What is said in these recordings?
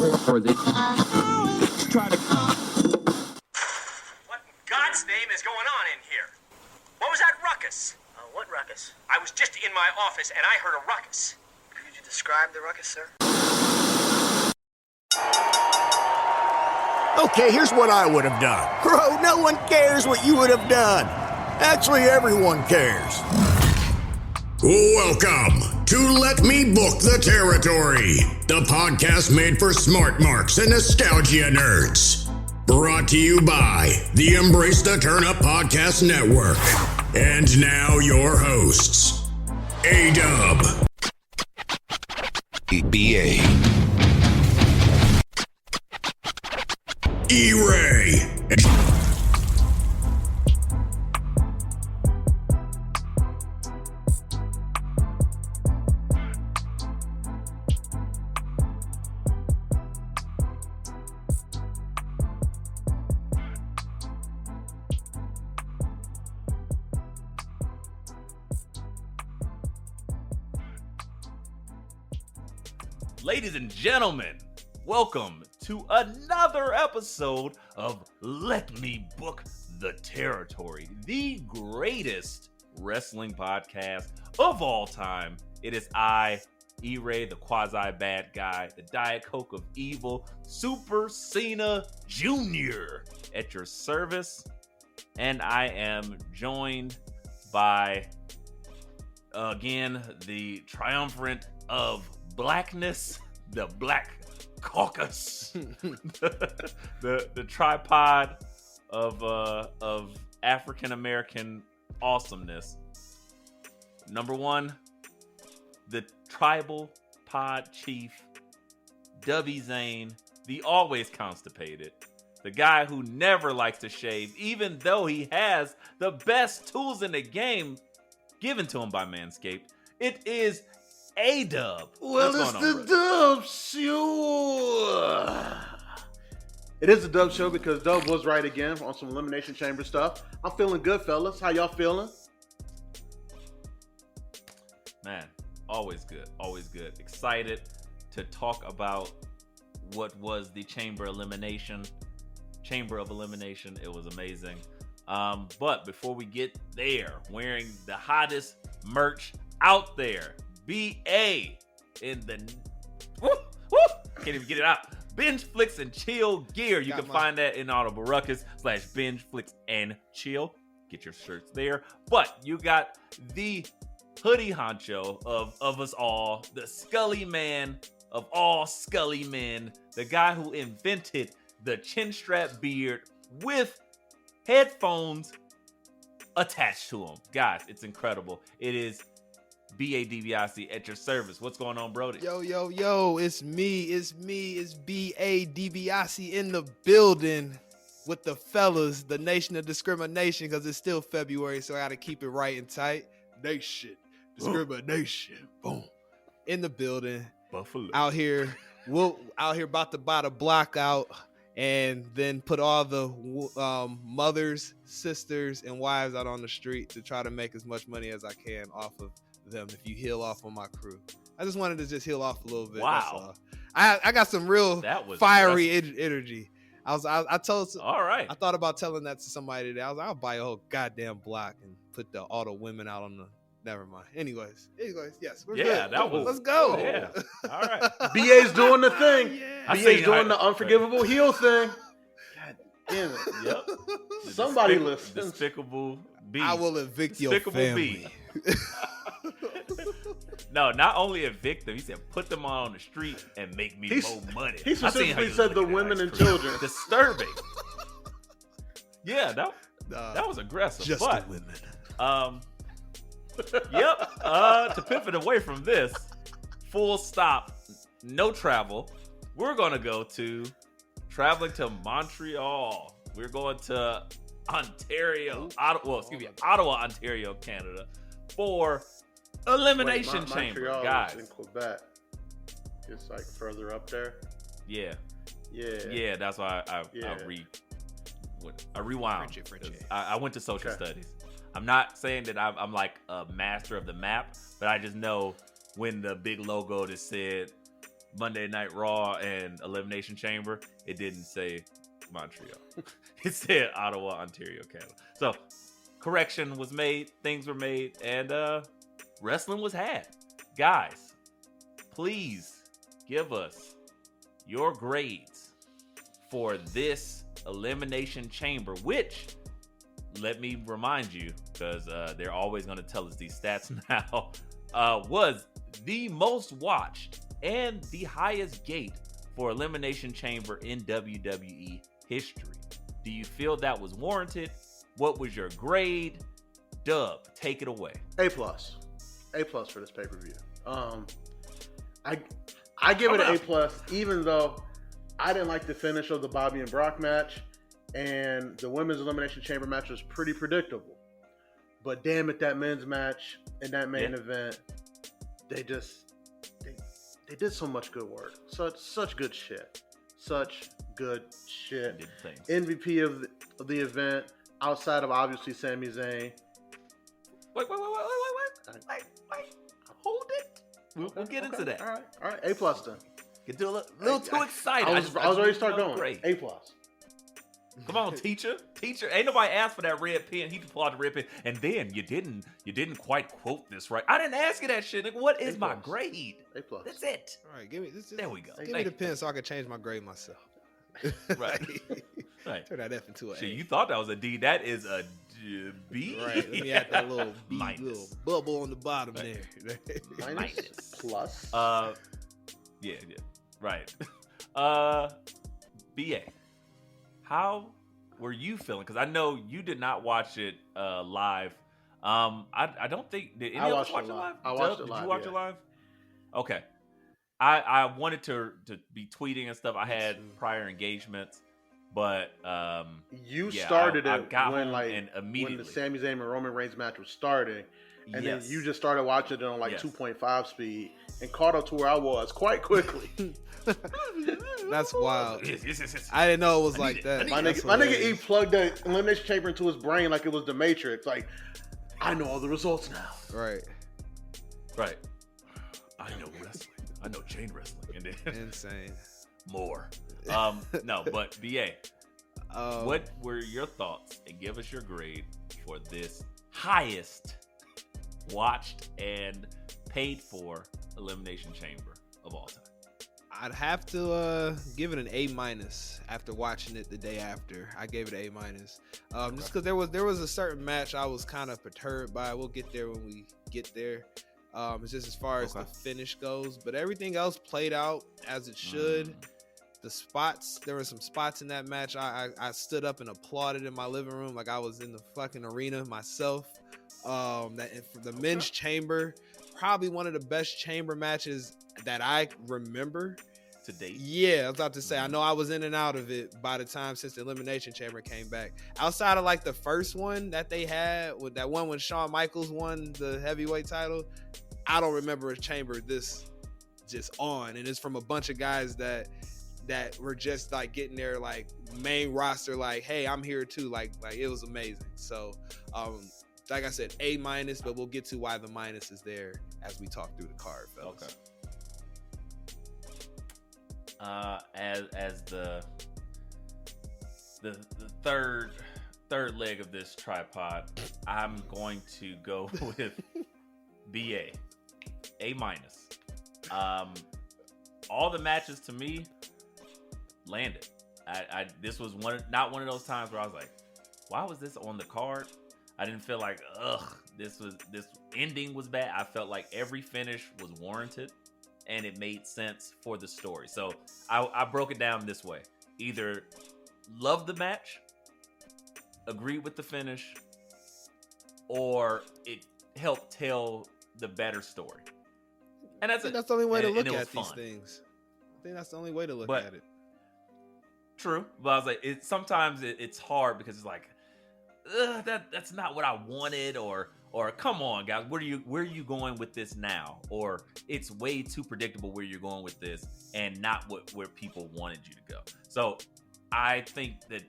in God's name is going on in here? What was that ruckus? What ruckus? I was just in my office and I heard a ruckus. Could you describe the ruckus, sir? Okay, here's what I would have done. Bro, no one cares what you would have done. Actually, everyone cares. Welcome to Let Me Book the Territory, the podcast made for smart marks and nostalgia nerds. Brought to you by the Embrace the Turn Up Podcast Network. And now your hosts, A-Dub, BA, E-Ray, Ladies and gentlemen, welcome to another episode of Let Me Book the Territory, the greatest wrestling podcast of all time. It is I, E-Ray, the quasi-bad guy, the Diet Coke of evil, Super Cena Jr. at your service. And I am joined by, again, the triumvirate of blackness, the Black Caucus, the tripod of African American awesomeness. Number one, the tribal pod chief, Dubby Zane, the always constipated, the guy who never likes to shave, even though he has the best tools in the game given to him by Manscaped. It is A-Dub. Well, it's the Dub Show. It is the Dub Show because Dub was right again on some Elimination Chamber stuff. I'm feeling good, fellas. How y'all feeling? Man, always good. Always good. Excited to talk about what was the Chamber of Elimination. It was amazing. But before we get there, wearing the hottest merch out there, BA in the can't even get it out. Binge Flicks and Chill gear. You can find that in Audible Ruckus / Binge Flicks and Chill. Get your shirts there. But you got the hoodie honcho of us all, the Scully man of all Scully men, the guy who invented the chin strap beard with headphones attached to them. Guys, it's incredible. It is BADBIC at your service. What's going on, Brody? Yo, it's me. It's BADBIC in the building with the fellas, the Nation of Discrimination, because it's still February, so I got to keep it right and tight. Nation, discrimination, boom. In the building. Buffalo. Out here about to buy the block out and then put all the mothers, sisters, and wives out on the street to try to make as much money as I can off of them if you heal off on my crew. I just wanted to just heal off a little bit. Wow. I got some real fiery energy. I thought about telling that to somebody today. I was like, I'll buy a whole goddamn block and put all the women out on the. Never mind. Anyways, yes, we're good. Let's go. Yeah. All right. BA's doing the thing. Yeah. BA's doing the unforgivable heel thing. God damn it. Yep. Somebody listen. Despicable B. I will evict your family. No, not only evict them. He said put them on the street and make me more money. He specifically said the women and children. Disturbing. Yeah, that was aggressive. Just but, the women. To pivot away from this, full stop, no travel. We're gonna go to traveling to Montreal. We're going to Ottawa, Ontario, Canada, for Elimination Chamber, Montreal guys. in Quebec. It's like further up there. Yeah. Yeah. That's why I rewound. Frenchie. I went to social studies. I'm not saying that I'm like a master of the map, but I just know when the big logo that said Monday Night Raw and Elimination Chamber, it didn't say Montreal. It said Ottawa, Ontario, Canada. So correction was made, things were made, and wrestling was had. Guys, please give us your grades for this Elimination Chamber, which, let me remind you, because they're always going to tell us these stats now, was the most watched and the highest gate for Elimination Chamber in WWE history. Do you feel that was warranted? What was your grade? Dub, take it away. A+. A+ for this pay-per-view. I give it an A+, even though I didn't like the finish of the Bobby and Brock match, and the women's Elimination Chamber match was pretty predictable. But damn it, that men's match and that main event, they did so much good work. Such good shit. Such good shit. MVP of the event, outside of obviously Sami Zayn. Wait. Hold it. We'll get into that. All right. A+ then. Get a little too excited. I was ready to start going. Great. A+. Come on, teacher. Ain't nobody asked for that red pen. He pulled out the red pen, and then you didn't quite quote this right. I didn't ask you that shit. Nigga, what is my grade? A+. That's it. All right, give me this. There we go. Give me the pen so I can change my grade myself. Right. Right. Turn that F into a A. Shit, you thought that was a D. That is a B. Right. Let me add that little B, Minus. little bubble on the bottom there. Minus. Plus. Yeah. Right. BA. How were you feeling? Because I know you did not watch it live. I don't think did any of us watch it live? I watched it live. Did you watch it live? Okay. I wanted to be tweeting and stuff. I had prior engagements, but you started I it got when home and when immediately the Sami Zayn and Roman Reigns match was starting, and then Yes. you just started watching it on like Yes. 2.5 speed and caught up to where I was quite quickly. That's wild. Yes. I didn't know it was like that. My That's nigga E hilarious. plugged the Elimination Chamber into his brain like it was the Matrix. Like, I know all the results now. Right. Right. I know wrestling. I know chain wrestling. And then Insane. more. No, but BA, what were your thoughts? And give us your grade for this highest watched and paid for Elimination Chamber of all time. I'd have to give it an A- after watching it the day after. I gave it an A-. Just because there was a certain match I was kind of perturbed by. We'll get there when we get there. It's just as far as the finish goes, but everything else played out as it should. The spots, there were some spots in that match. I stood up and applauded in my living room like I was in the fucking arena myself. The men's chamber, probably one of the best chamber matches that I remember To date. Yeah, I was about to say, I know I was in and out of it by the time since the Elimination Chamber came back. Outside of like the first one that they had, with that one when Shawn Michaels won the heavyweight title, I don't remember a chamber this just on. And it's from a bunch of guys that were just like getting their like main roster, like, hey, I'm here too. Like it was amazing. So like I said, A-, but we'll get to why the minus is there as we talk through the card, fellas. Okay. As the third leg of this tripod, I'm going to go with BA, A-. All the matches to me landed. This was not one of those times where I was like, why was this on the card? I didn't feel like, this ending was bad. I felt like every finish was warranted and it made sense for the story. So I broke it down this way. Either love the match, agree with the finish, or it helped tell the better story. And I think that's the only way to look at these things. I think that's the only way to look But- at it. True, but I was like, sometimes it's hard because it's like, that's not what I wanted, or come on, guys, where are you going with this now? Or it's way too predictable where you're going with this, and not where people wanted you to go. So I think that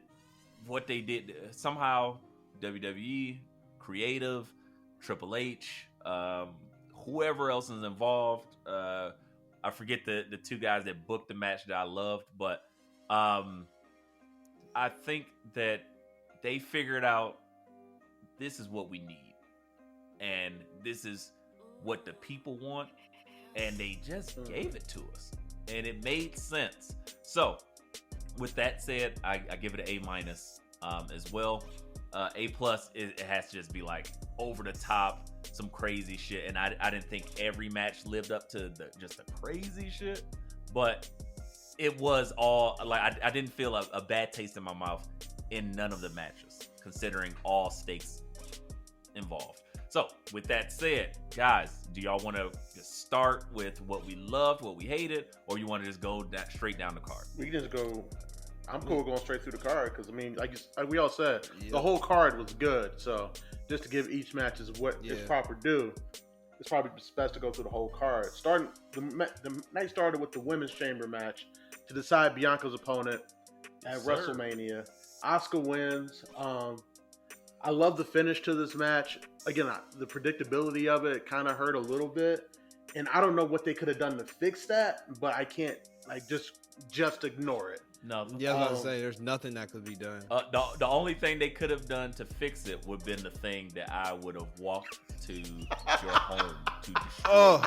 what they did somehow, WWE, creative, Triple H, whoever else is involved, I forget the two guys that booked the match that I loved, but I think that they figured out this is what we need, and this is what the people want, and they just gave it to us, and it made sense. So, with that said, I give it an A- as well. A+, it has to just be like over the top, some crazy shit, and I didn't think every match lived up to just the crazy shit, but it was all like I didn't feel a bad taste in my mouth in none of the matches, considering all stakes involved. So with that said, guys, do y'all want to start with what we loved, what we hated, or you want to just go straight down the card? We can just go. I'm cool with going straight through the card because, I mean, like we all said, the whole card was good. So just to give each match is what is proper due, it's probably best to go through the whole card. Starting the night started with the women's chamber match to decide Bianca's opponent at WrestleMania. Asuka wins. I love the finish to this match. Again, the predictability of it kind of hurt a little bit, and I don't know what they could have done to fix that, but I can't just ignore it. No, yeah, I was about to say there's nothing that could be done. The only thing they could have done to fix it would have been the thing that I would have walked to your home to destroy.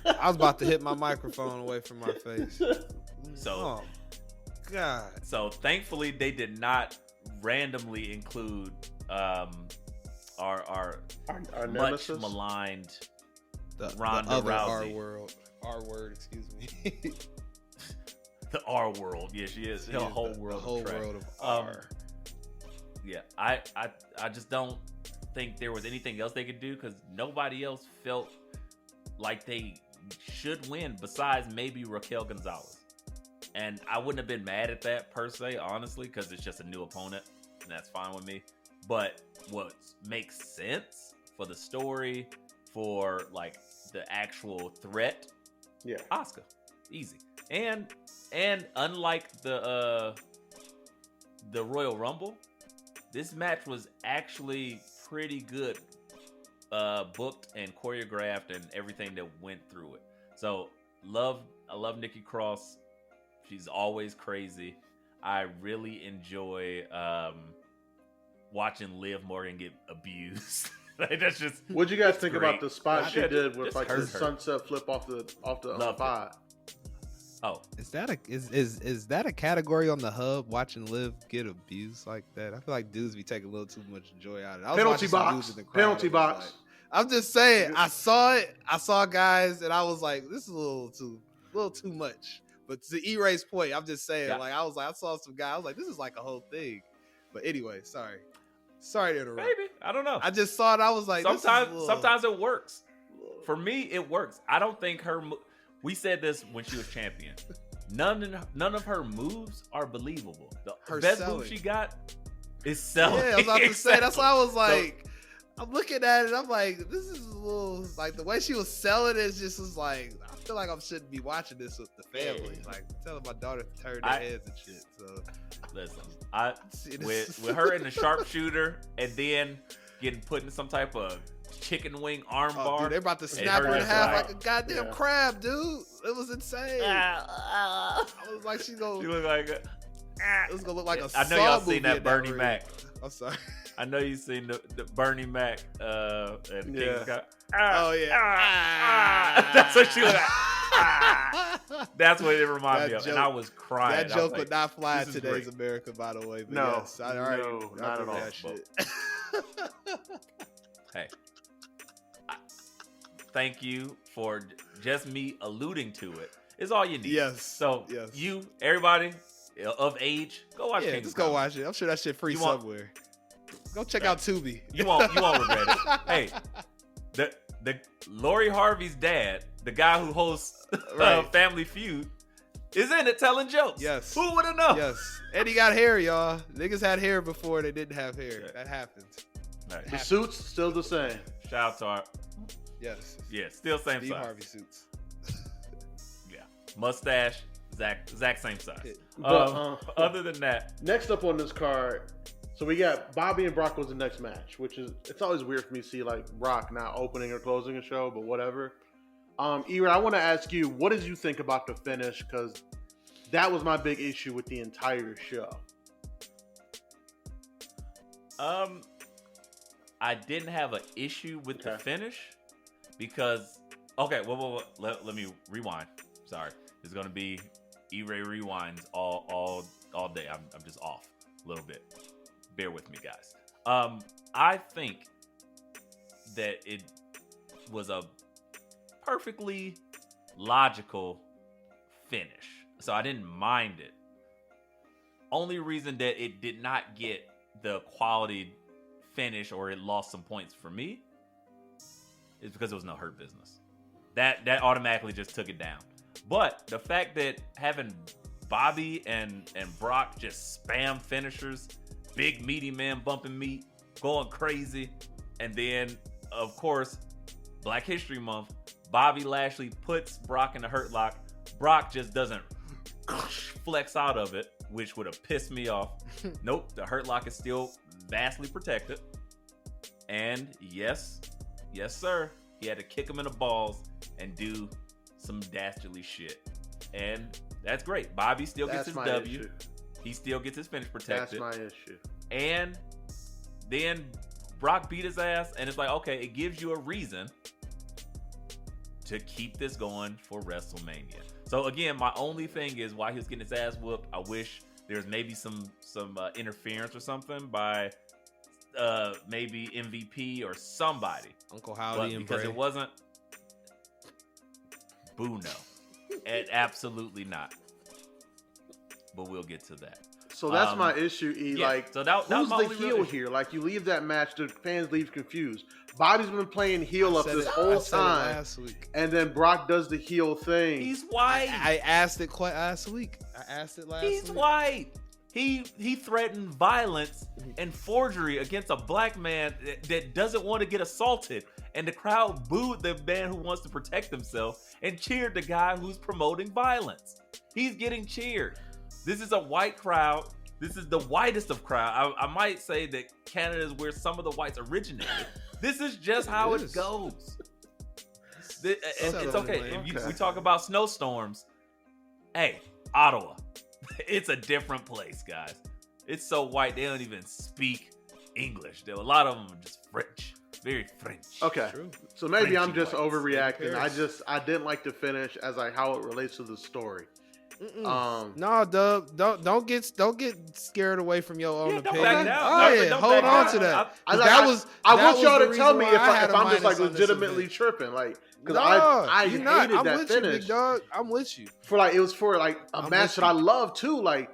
I was about to hit my microphone away from my face. So, God. So thankfully they did not randomly include our much nemesis? maligned Ronda Rousey. R word, excuse me. The R world, yeah, she is. The whole world. The whole of trash. world of R. Yeah, I just don't think there was anything else they could do because nobody else felt like they should win besides maybe Raquel Gonzalez. And I wouldn't have been mad at that per se, honestly, because it's just a new opponent, and that's fine with me. But what makes sense for the story, for like the actual threat, Asuka, easy. And unlike the Royal Rumble, this match was actually pretty good, booked and choreographed and everything that went through it. So I love Nikki Cross. She's always crazy. I really enjoy watching Liv Morgan get abused. That's just. What'd you guys think great. about the spot she did with like the her. sunset flip off the five? Oh, is that a category on the hub? Watching Liv get abused like that, I feel like dudes be taking a little too much joy out of it. I was Penalty watching some box. dudes in the crowd Penalty that was box. like- I'm just saying, I saw it. I saw guys, and I was like, this is a little too much. But to E-Ray's point, I'm just saying, I saw some guy. I was like, this is like a whole thing. But anyway, sorry to interrupt. maybe I don't know. I just saw it. I was like, sometimes it works. For me, it works. I don't think we said this when she was champion. None of her moves are believable. The best move she got is selling. Yeah, I was about to say. That's why I was like, I'm looking at it. I'm like, this is a little like the way she was selling it. Just was like, I feel like I shouldn't be watching this with the family. Like telling my daughter to turn their heads and shit. So listen, with her in the sharpshooter and then getting put in some type of chicken wing arm bar. Dude, they're about to snap her in half like a goddamn crab, dude. It was insane. I was like, she looked like it was gonna look like a I know y'all seen that Bernie Mac. I'm sorry. I know you seen the Bernie Mac at King's Cup. Oh yeah. That's what she was like. That's what it reminded me of. And I was crying. That joke would not fly in today's America, by the way. But no, yes, I already not at all. That shit. Hey, thank you for just me alluding to it. Is all you need. Yes. So you, everybody of age, go watch. Yeah, just go watch it. I'm sure that shit free somewhere. Go check out Tubi. You won't regret it. Hey, the Lori Harvey's dad, the guy who hosts Family Feud, is in it telling jokes. Yes. Who would have known? Yes. And he got hair, y'all. Niggas had hair before they didn't have hair. Yeah. That happened. Right. The suits still the same. Shout out to our. Yes. Yeah, still same Steve size. Harvey suits. Yeah. Mustache, Zach same size. But, other than that, next up on this card, so we got Bobby and Brock was the next match, which is, it's always weird for me to see like Brock not opening or closing a show, but whatever. Ewan, I want to ask you, what did you think about the finish? Because that was my big issue with the entire show. I didn't have an issue with the finish because let me rewind. Sorry, it's gonna be E-Ray rewinds all day. I'm just off a little bit. Bear with me, guys. I think that it was a perfectly logical finish, so I didn't mind it. Only reason that it did not get the quality finish or it lost some points for me is because there was no Hurt Business. That automatically just took it down. But the fact that having Bobby and Brock just spam finishers, big meaty man bumping meat, going crazy, and then of course Black History Month, Bobby Lashley puts Brock in the Hurt Lock. Brock just doesn't flex out of it, which would have pissed me off. Nope, the Hurt Lock is still vastly protected. And yes, sir, he had to kick him in the balls and do some dastardly shit. And that's great. Bobby still gets his W. Issue. He still gets his finish protected. That's my issue. And then Brock beat his ass, and it's like, okay, it gives you a reason to keep this going for WrestleMania. So again, my only thing is why he was getting his ass whooped. I wish there's maybe some interference or something by maybe MVP or somebody. Uncle Howdy and because Bray. it wasn't. Boo no, and absolutely not. But we'll get to that. So that's my issue, E. Yeah, like, so that who's was the my only heel real here? Like, you leave that match, the fans leave confused. Bobby's been playing heel up this whole I said it time, last week. and then Brock does the heel thing. He's white. I asked it quite last week. I asked it last week. He's white. He threatened violence and forgery against a black man that doesn't want to get assaulted. And the crowd booed the man who wants to protect himself and cheered the guy who's promoting violence. He's getting cheered. This is a white crowd. This is the whitest of crowd. I might say that Canada is where some of the whites originated. This is just how it goes. It's okay. We talk about snowstorms. Hey, Ottawa. It's a different place, guys. It's so white, they don't even speak English. A lot of them are just French. Very French. Okay. True. So maybe I'm Frenchy just whites. overreacting. I didn't like the finish as like how it relates to the story. No, Dub, don't get scared away from your own don't opinion. back down. Oh No, yeah, don't hold back on down. to that. I That want was y'all the to tell me reason if why I had a I'm just like minus on this legitimately event. tripping, like because No, I you're hated not. I'm that with finish. you, big dog. I'm with you. For like it was for like a I'm match with that I you. love too. Like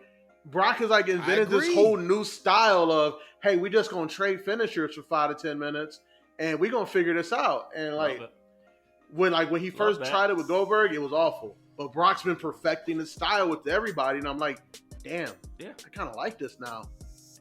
Brock has like invented this agree. whole new style of, hey, we just gonna trade finishers for 5 to 10 minutes and we gonna figure this out. And like when he first tried it with Goldberg, it was awful. But Brock's been perfecting his style with everybody, and I'm like, damn, Yeah. I kind of like this now.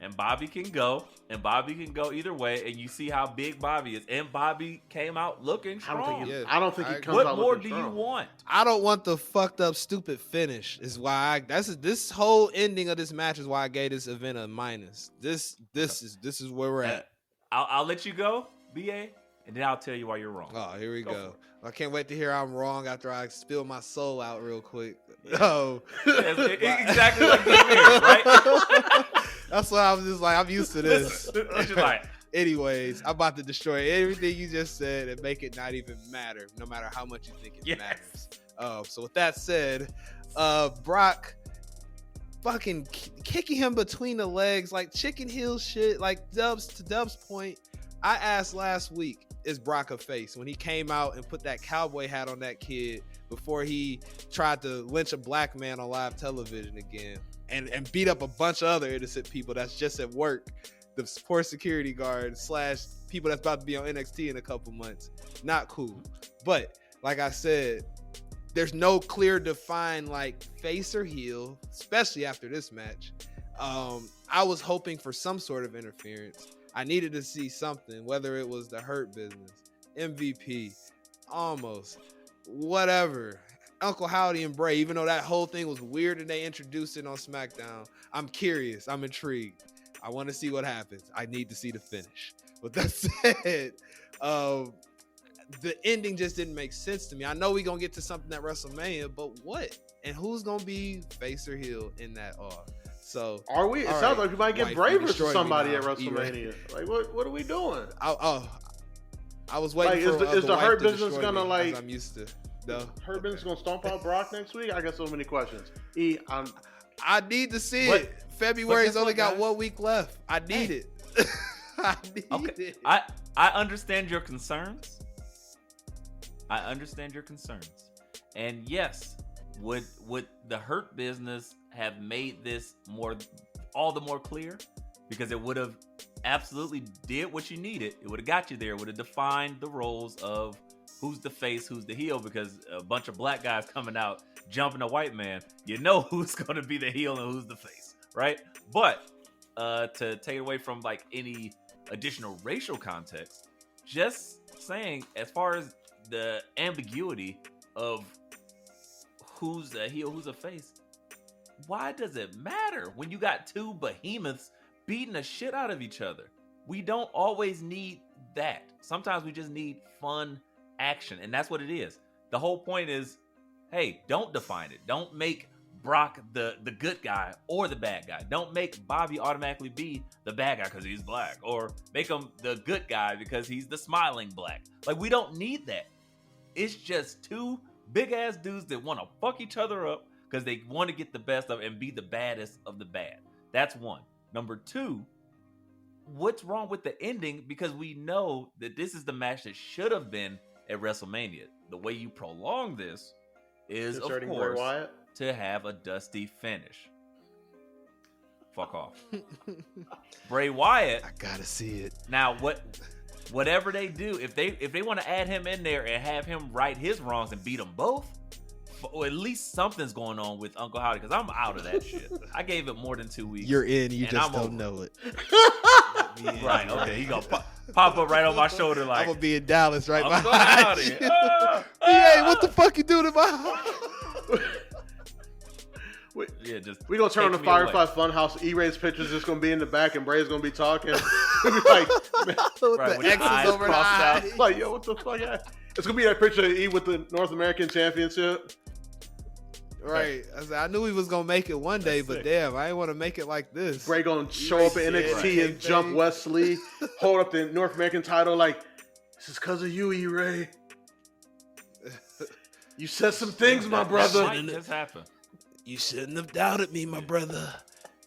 And Bobby can go either way, and you see how big Bobby is. And Bobby came out looking strong. I don't think he comes What out more looking do you strong. want? I don't want the fucked up stupid finish. Is why this whole ending of this match is why I gave this event a minus. This is where we're at. I'll let you go, BA, and then I'll tell you why you're wrong. Oh, here we Go go. for I can't wait to hear I'm wrong after I spill my soul out real quick. Oh, Exactly like this here, right? that's why I was just like, I'm used to this. It's just like, Anyways, I'm about to destroy everything you just said and make it not even matter, no matter how much you think it Yes. matters. So with that said, Brock fucking kicking him between the legs like chicken heel shit. Like Dub's point, I asked last week, is Brock a face? When he came out and put that cowboy hat on that kid before he tried to lynch a black man on live television again and beat up a bunch of other innocent people that's just at work. The poor security guard / people that's about to be on NXT in a couple months. Not cool. But like I said, there's no clear defined like face or heel, especially after this match. I was hoping for some sort of interference. I needed to see something, whether it was the Hurt Business, MVP, almost, whatever. Uncle Howdy and Bray, even though that whole thing was weird and they introduced it on SmackDown, I'm curious. I'm intrigued. I want to see what happens. I need to see the finish. With that said, the ending just didn't make sense to me. I know we're gonna get to something at WrestleMania, but what? And who's gonna be face or heel in that R? So are we? It sounds like we might get Bray versus somebody at WrestleMania. Like, what are we doing? I was waiting like, for is the Hurt Business gonna me, like? I'm used to. No. Hurt Business gonna stomp out Brock next week? I got so many questions. I need to see it. February's only got 1 week left. I need it. I need it. I understand your concerns. And yes, would the Hurt Business have made this all the more clear? Because it would have absolutely did what you needed. It would have got you there. It would have defined the roles of who's the face, who's the heel, because a bunch of black guys coming out jumping a white man, you know who's going to be the heel and who's the face, right? But to take it away from like any additional racial context, just saying as far as the ambiguity of who's a heel, who's a face, why does it matter when you got two behemoths beating the shit out of each other? We don't always need that. Sometimes we just need fun action, and that's what it is. The whole point is, hey, don't define it. Don't make Brock the good guy or the bad guy. Don't make Bobby automatically be the bad guy because he's black, or make him the good guy because he's the smiling black. Like, we don't need that. It's just two big ass dudes that want to fuck each other up because they want to get the best of and be the baddest of the bad. That's one. Number two, what's wrong with the ending? Because we know that this is the match that should have been at WrestleMania. The way you prolong this is, of course, to have a dusty finish. Fuck off. Bray Wyatt. I gotta see it. Now, whatever they do, if they want to add him in there and have him right his wrongs and beat them both, or at least something's going on with Uncle Howdy, because I'm out of that shit. I gave it more than 2 weeks. You're in. You just don't know it. Right. Okay. He gonna pop up right on my shoulder like, I'm gonna be in Dallas right Uncle behind Howdy. you. Hey, what the fuck you doing to my Yeah, just we gonna turn on the Firefly Funhouse. E-Ray's picture's just gonna be in the back, and Bray's gonna be talking. Like, with the X's over the eyes. Like, yo, what the fuck? It's gonna be that picture of E with the North American Championship. Right. I knew he was gonna make it one day, That's but sick. damn, I didn't want to make it like this. Bray gonna show up at NXT and jump Wesley, hold up the North American title like, this is because of you, E-Ray. You said some things, my brother. That might just happen. You shouldn't have doubted me, my brother.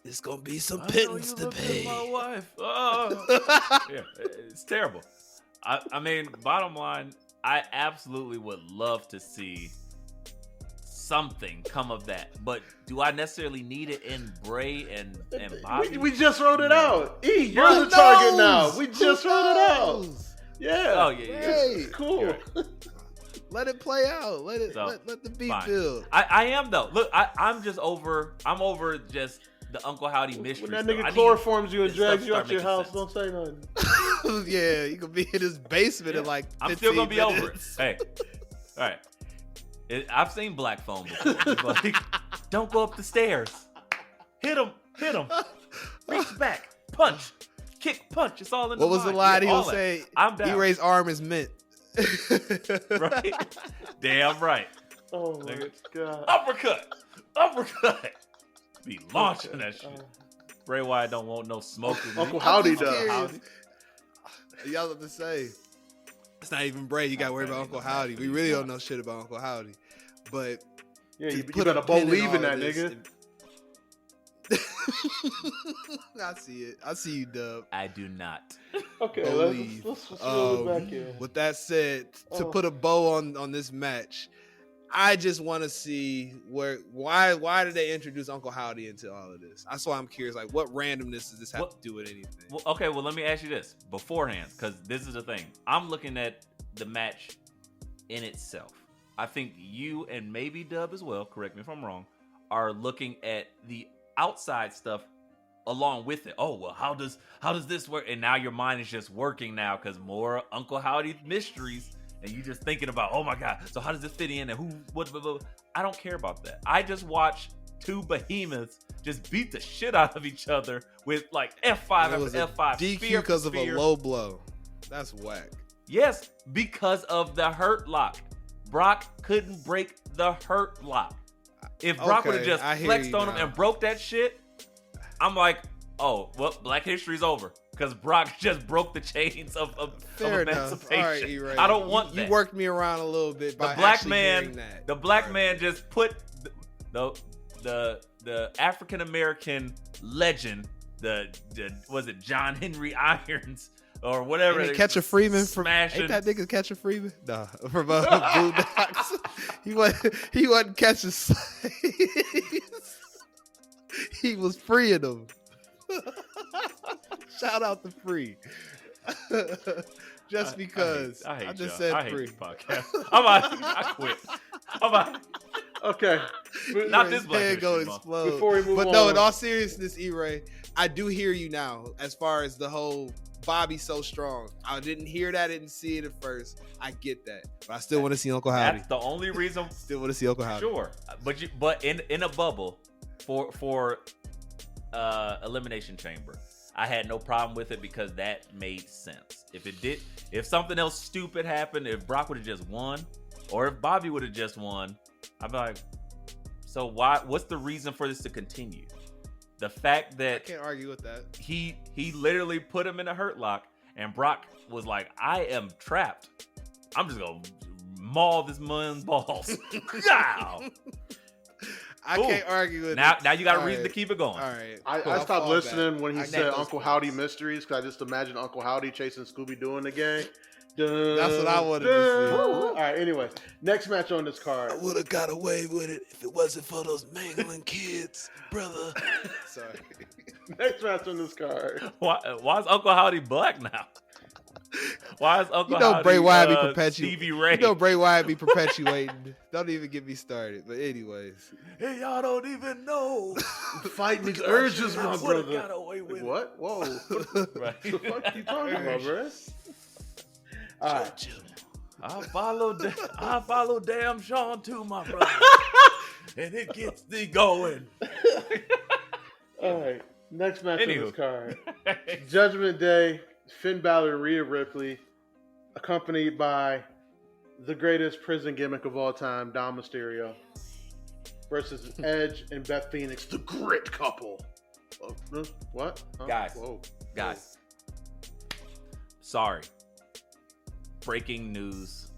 It's gonna be some pittance to pay. My wife. Oh. Yeah, it's terrible. I mean, bottom line, I absolutely would love to see something come of that. But do I necessarily need it in Bray and Bobby? We just wrote it out. E, you're the target now. We just wrote it out. Yeah. Oh, yeah. It's cool. Right. Let it play out. Let the beat build. I am though. Look, I'm over just the Uncle Howdy mystery. When that nigga chloroforms you and drags you out your house, sense. don't say nothing. Yeah, you could be in his basement in like 15 I'm still gonna be minutes. over it. Hey, all right. I've seen Black Phone before. Like, don't go up the stairs. Hit him. Reach back. Punch. Kick, punch. It's all in the What was the mind. line he Yeah, would say? I'm down. E-Ray's arm is mint. Right? Damn right. Oh my god. Uppercut. Be launching that shit. Bray Wyatt don't want no smoke with me. Uncle Howdy does. Y'all have to say. It's not even Bray. You got to worry about Uncle Howdy. We really don't know shit about Uncle Howdy. But yeah, you better believe in that nigga. I see it. I see you, Dub. I do not. Okay, Believe. let's roll it back in. With that said, to put a bow on this match, I just want to see why did they introduce Uncle Howdy into all of this? That's why I'm curious. Like, what randomness does this have to do with anything? Well, okay, well, let me ask you this beforehand, because this is the thing. I'm looking at the match in itself. I think you and maybe Dub as well, correct me if I'm wrong, are looking at the outside stuff along with it. Oh, well, how does this work? And now your mind is just working now because more Uncle Howdy mysteries, and you just thinking about, oh my God, so how does this fit in and who, what. I don't care about that. I just watch two behemoths just beat the shit out of each other with like F5 after F5. DQ because of a low blow. That's whack. Yes, because of the hurt lock. Brock couldn't break the hurt lock. If Brock would have just flexed on him and broke that shit, I'm like, oh, well, Black History's over. Because Brock just broke the chains of emancipation. All right, E-Ray. I don't want that. You worked me around a little bit by The black man just put the African American legend, was it John Henry Irons or whatever? Ain't Catcher Freeman smashing. Ain't that nigga Catcher Freeman? Nah, from Boondocks. he wasn't catching slaves. He was freeing them. Shout out to Free. Just because I just said Free. Podcast. I quit. Okay. Not this Black head gonna History explode. Before we move but on. no, in all seriousness, E-Ray, I do hear you now as far as the whole Bobby so strong. I didn't hear that, I didn't see it at first. I get that. But I still want to see Uncle Howdy. That's the only reason. Still want to see Uncle Howdy. Sure. But in a bubble for Elimination Chamber, I had no problem with it because that made sense. If something else stupid happened, if Brock would have just won, or if Bobby would have just won, I'd be like, so what's the reason for this to continue? The fact that I can't argue with that. He literally put him in a hurt lock, and Brock was like, I am trapped. I'm just gonna maul this man's balls. Wow. I can't argue with now. it. Now you got a All reason right. to keep it going. All right. I stopped listening when he said those Uncle points. Howdy Mysteries because I just imagine Uncle Howdy chasing Scooby-Doo in the game. Dun, That's what I wanted to see. All right, anyway. Next match on this card. would have got away with it if it wasn't for those mangling kids, brother. Sorry. Next match on this card. Why is Uncle Howdy black now? Why is Uncle Howdy Bray Wyatt be Stevie Ray? You know Bray Wyatt be perpetuating. Don't even get me started. But anyways. Hey, y'all don't even know. Fighting these urges, my brother. Got away with What? Whoa. Right. What the fuck are you talking about, bro? All right. I follow damn Sean too, my brother. And it gets thee going. All right. Next match on this card. Judgment Day. Finn Balor and Rhea Ripley, accompanied by the greatest prison gimmick of all time, Dom Mysterio, versus Edge and Beth Phoenix, the grit couple. What? Huh? Guys. Sorry. Breaking news.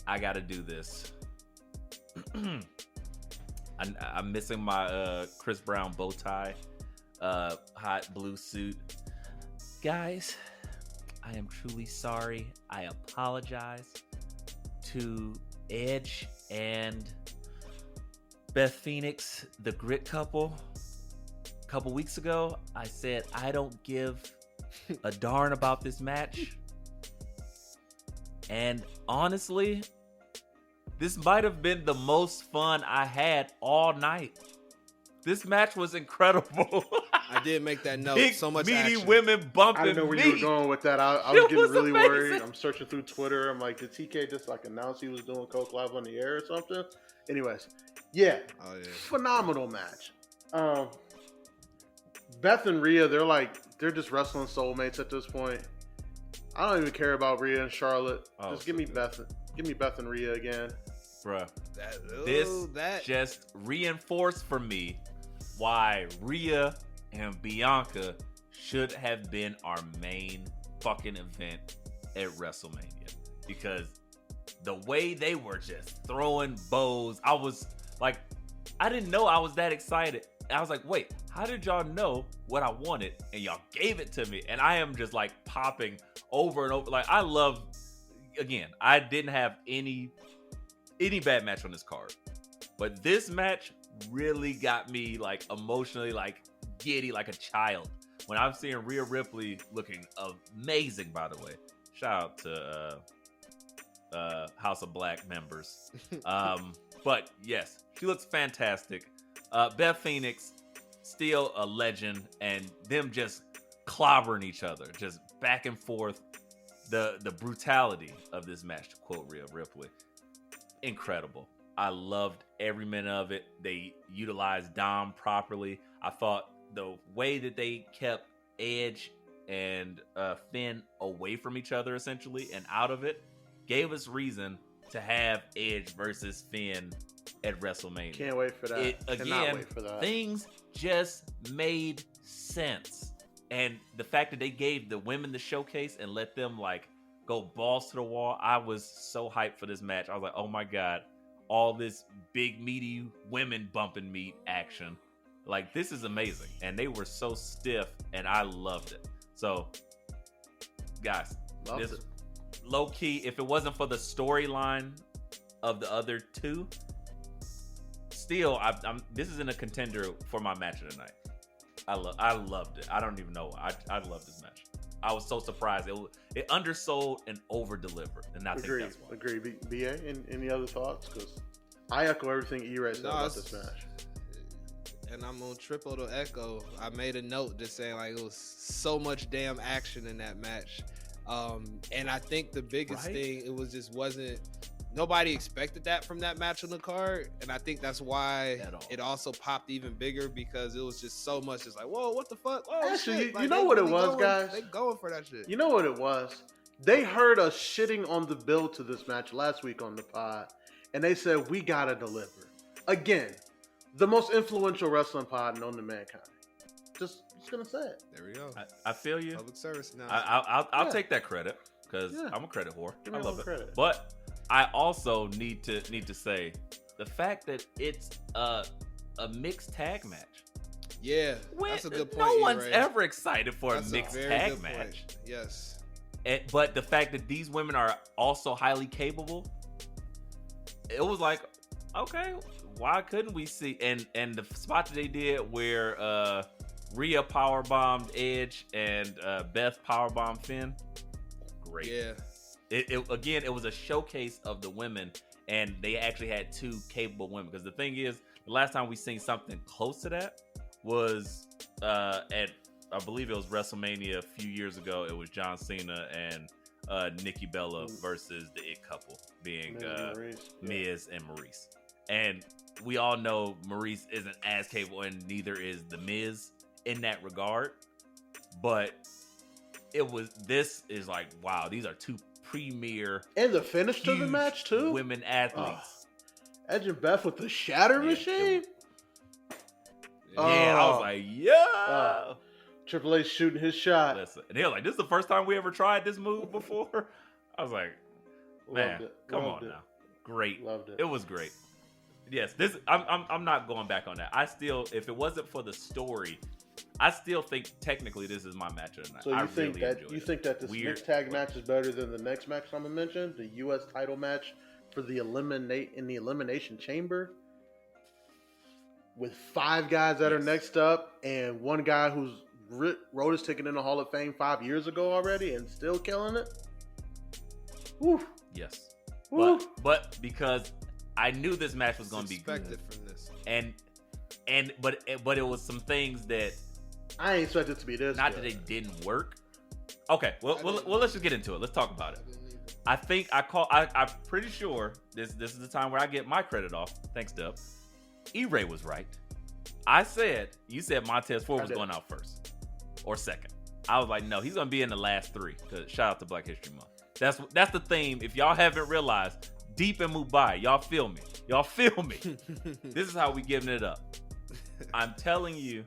I gotta do this. I'm missing my Chris Brown bow tie, hot blue suit. Guys, I am truly sorry. I apologize to Edge and Beth Phoenix, the grit couple. A couple weeks ago, I said I don't give a darn about this match. And honestly, this might have been the most fun I had all night. This match was incredible. I did make that note. Big, So much meaty action. women bumping I didn't know where me. you were going with that. I was getting really amazing. worried. I'm searching through Twitter. I'm like, did TK just like announce he was doing Coke Live on the air or something? Anyways, yeah. Oh, yeah. Phenomenal match. Beth and Rhea, they're just wrestling soulmates at this point. I don't even care about Rhea and Charlotte. Just give me Beth and Rhea again. Bruh. This just reinforced for me why Rhea and Bianca should have been our main fucking event at WrestleMania. Because the way they were just throwing bows, I was like, I didn't know I was that excited. I was like, wait, how did y'all know what I wanted? And y'all gave it to me. And I am just like popping over and over. Like, I love, again, I didn't have any bad match on this card. But this match really got me like emotionally like giddy like a child. When I'm seeing Rhea Ripley looking amazing, by the way. Shout out to House of Black members. But yes, she looks fantastic. Beth Phoenix, still a legend, and them just clobbering each other, just back and forth. The brutality of this match, to quote Rhea Ripley, incredible. I loved every minute of it. They utilized Dom properly. I thought the way that they kept Edge and Finn away from each other essentially and out of it, gave us reason to have Edge versus Finn at WrestleMania. Can't wait for that. Cannot wait for that. Things just made sense. And the fact that they gave the women the showcase and let them like go balls to the wall, I was so hyped for this match. I was like, oh my God, all this big meaty women bumping meat action. Like, this is amazing. And they were so stiff and I loved it. So guys, this low key, if it wasn't for the storyline of the other two, still, this is in a contender for my match of the night. I loved it. I don't even know. I love this match. I was so surprised. It undersold and over delivered, and I think that's why. Agreed. BA, any other thoughts? Because I echo everything E-Ray said about this match. And I'm on triple to echo. I made a note just saying like it was so much damn action in that match. And I think the biggest thing, it was just wasn't, nobody expected that from that match on the card. And I think that's why it also popped even bigger, because it was just so much just like, whoa, what the fuck? Oh, actually, shit. Like, you know what it was, guys? They going for that shit. You know what it was? They heard us shitting on the build to this match last week on the pod, and they said, we gotta deliver. Again, the most influential wrestling pod known to mankind. Just gonna say it. There we go. I feel you. Public service now. I'll take that credit, because I'm a credit whore. I love it. Credit. But I also need to say the fact that it's a mixed tag match. Yeah, that's a good point. No one's ever excited for a mixed tag match. Point. Yes. But the fact that these women are also highly capable, it was like, okay, why couldn't we see? And the spot that they did where Rhea powerbombed Edge and Beth powerbombed Finn, great. Yeah. It was a showcase of the women, and they actually had two capable women. Because the thing is, the last time we seen something close to that was at, I believe it was WrestleMania a few years ago. It was John Cena and Nikki Bella versus the It couple, being Miz and Maurice. And we all know Maurice isn't as capable, and neither is the Miz in that regard. But this is like, wow, these are two premier and the finish to the match too, women athletes. Edge and Beth with the shatter machine. I was like, yeah. Triple H shooting his shot. Listen, and they were like, this is the first time we ever tried this move before. I was like, man, come on now. Great. Loved it. It was great. Yes, I'm not going back on that. I still, if it wasn't for the story, I still think technically this is my match of the night. So you think that this mixed tag match is better than the next match I'm gonna mention, the U.S. title match for the elimination chamber, with 5 guys that are next up and one guy who's wrote his ticket in the Hall of Fame 5 years ago already and still killing it? Woo. Yes. Woo. But because I knew this match was going to be good from this, but it was some things that I ain't expected to be this. Not good. That they didn't work. Okay, well, let's just get into it. Let's talk about it. I think I'm pretty sure this is the time where I get my credit off. Thanks, Dub. E-Ray was right. You said Montez Ford was going out first or second. I was like, no, he's gonna be in the last 3. Cause shout out to Black History Month. That's the theme. If y'all haven't realized, Deep and Mumbai, y'all feel me. This is how we giving it up. I'm telling you,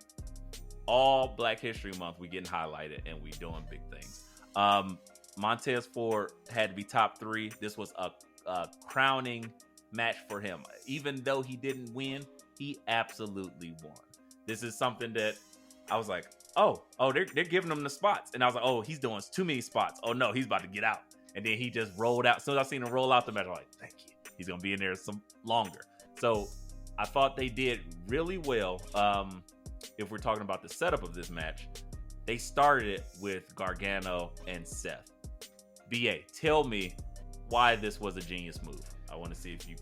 all Black History Month, we getting highlighted and we doing big things. Montez Ford had to be top 3. This was a crowning match for him. Even though he didn't win, he absolutely won. This is something that I was like, oh, they're giving him the spots. And I was like, oh, he's doing too many spots. Oh no, he's about to get out. And then he just rolled out. As soon as I seen him roll out the match, I was like, thank you. He's going to be in there some longer. So I thought they did really well. If we're talking about the setup of this match, they started it with Gargano and Seth. BA, tell me why this was a genius move. I want to see if you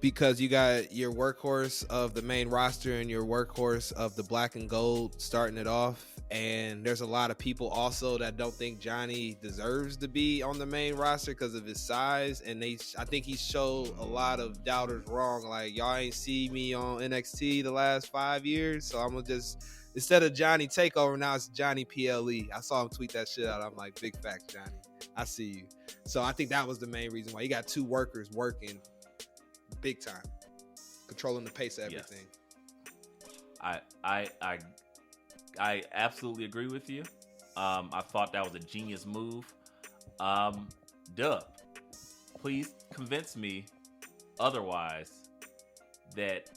because you got your workhorse of the main roster and your workhorse of the black and gold starting it off. And there's a lot of people also that don't think Johnny deserves to be on the main roster because of his size. And I think he showed a lot of doubters wrong. Like, y'all ain't see me on NXT the last 5 years. So I'm going to just, instead of Johnny Takeover, now it's Johnny PLE. I saw him tweet that shit out. I'm like, big facts, Johnny. I see you. So I think that was the main reason why you got two workers working big time, controlling the pace of everything. Yes. I absolutely agree with you. I thought that was a genius move. Dub, please convince me otherwise that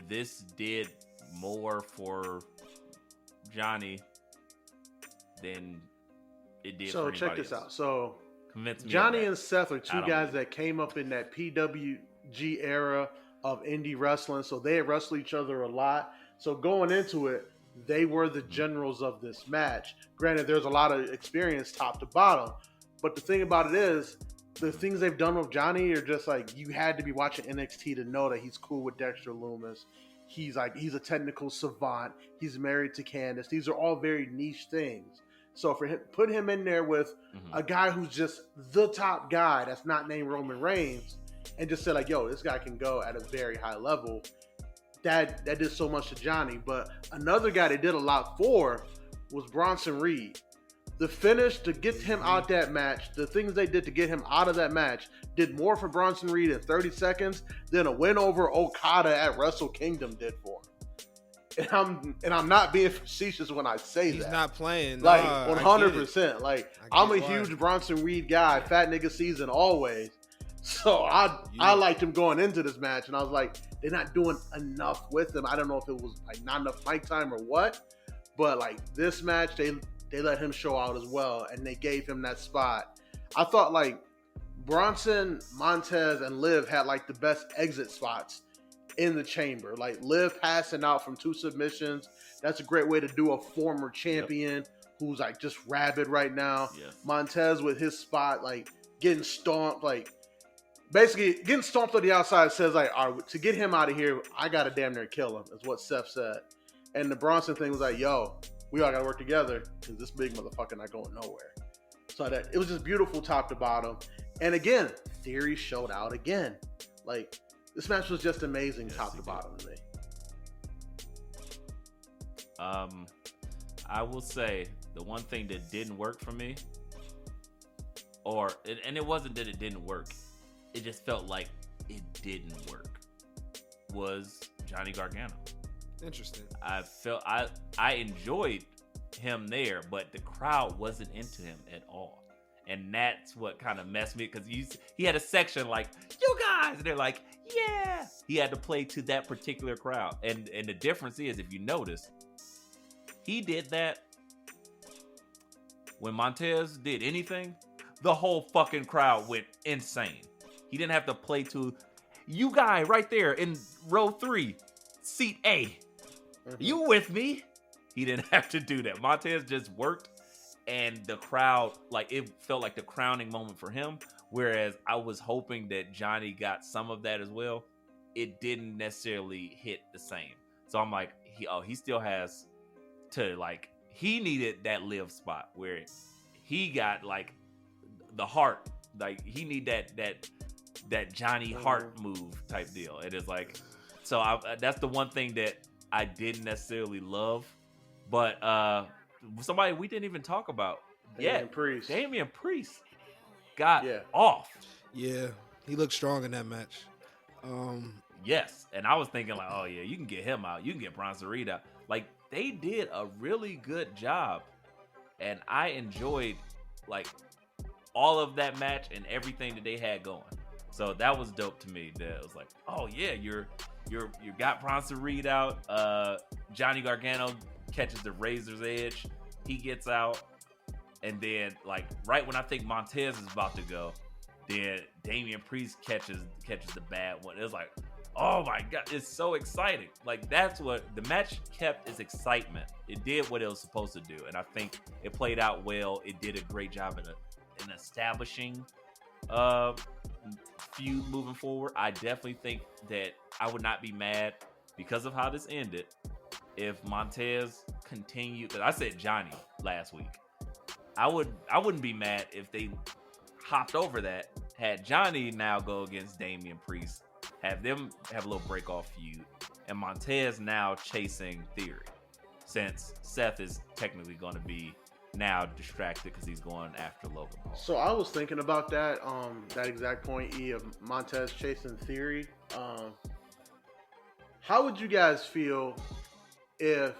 this did more for Johnny than it did for anybody check this else. out. So Convince me Johnny of that. and Seth are two I don't guys believe that came up in that PWG era of indie wrestling. So they had wrestled each other a lot. So going into it, they were the generals of this match. Granted, there's a lot of experience top to bottom. But the thing about it is, the things they've done with Johnny are just like, you had to be watching NXT to know that he's cool with Dexter Lumis. He's a technical savant. He's married to Candice. These are all very niche things. So for him, put him in there with a guy who's just the top guy that's not named Roman Reigns, and just say like, yo, this guy can go at a very high level. That did so much to Johnny. But another guy they did a lot for was Bronson Reed. The finish to get him out that match, the things they did to get him out of that match, did more for Bronson Reed in 30 seconds than a win over Okada at Wrestle Kingdom did for him. And I'm not being facetious when I say He's that. not playing. Like, Nah, 100%. Like, I'm a why. huge Bronson Reed guy. Fat nigga season always. So I liked him going into this match, and I was like, they're not doing enough with him. I don't know if it was like not enough mic time or what, but like this match, they let him show out as well, and they gave him that spot. I thought like Bronson, Montez, and Liv had like the best exit spots in the chamber. Like Liv passing out from 2 submissions. That's a great way to do a former champion who's like just rabid right now. Yes. Montez with his spot, like getting stomped, like basically getting stomped on the outside, says like, all right, to get him out of here, I gotta damn near kill him, is what Seth said. And the Bronson thing was like, yo, we all gotta work together because this big motherfucker not going nowhere. So that it was just beautiful top to bottom. And again, Theory showed out again. Like, this match was just amazing top to bottom to me. I will say the one thing that didn't work for me, and it wasn't that it didn't work, it just felt like it didn't work, was Johnny Gargano. Interesting. I enjoyed him there, but the crowd wasn't into him at all. And that's what kind of messed me, because he had a section like, you guys, and they're like, yeah. He had to play to that particular crowd. And the difference is, if you notice, he did that when Montez did anything, the whole fucking crowd went insane. He didn't have to play to you guy right there in row 3, seat A. You with me? He didn't have to do that. Montez just worked, and the crowd, like, it felt like the crowning moment for him. Whereas I was hoping that Johnny got some of that as well. It didn't necessarily hit the same. So I'm like, he still has to, like, he needed that live spot where he got like the heart, like he need that Johnny Hart move type deal. It is like, so that's the one thing that I didn't necessarily love. But somebody we didn't even talk about yet, Damian Priest got off. Yeah, he looked strong in that match. Yes, and I was thinking like, oh yeah, you can get him out, you can get Bronson Reed out. Like, they did a really good job, and I enjoyed like all of that match and everything that they had going. So that was dope to me. That it was like, oh yeah, you got Bronson Reed out. Johnny Gargano catches the razor's edge. He gets out, and then like right when I think Montez is about to go, then Damian Priest catches the bad one. It was like, oh my god, it's so exciting. Like, that's what the match kept, its excitement. It did what it was supposed to do, and I think it played out well. It did a great job in establishing feud moving forward. I definitely think that I would not be mad because of how this ended if Montez continued. Because I said Johnny last week. I wouldn't be mad if they hopped over that, had Johnny now go against Damian Priest, have them have a little break off feud, and Montez now chasing Theory, since Seth is technically going to be now distracted because he's going after Logan Paul. So I was thinking about that exact point, of Montez chasing Theory. How would you guys feel if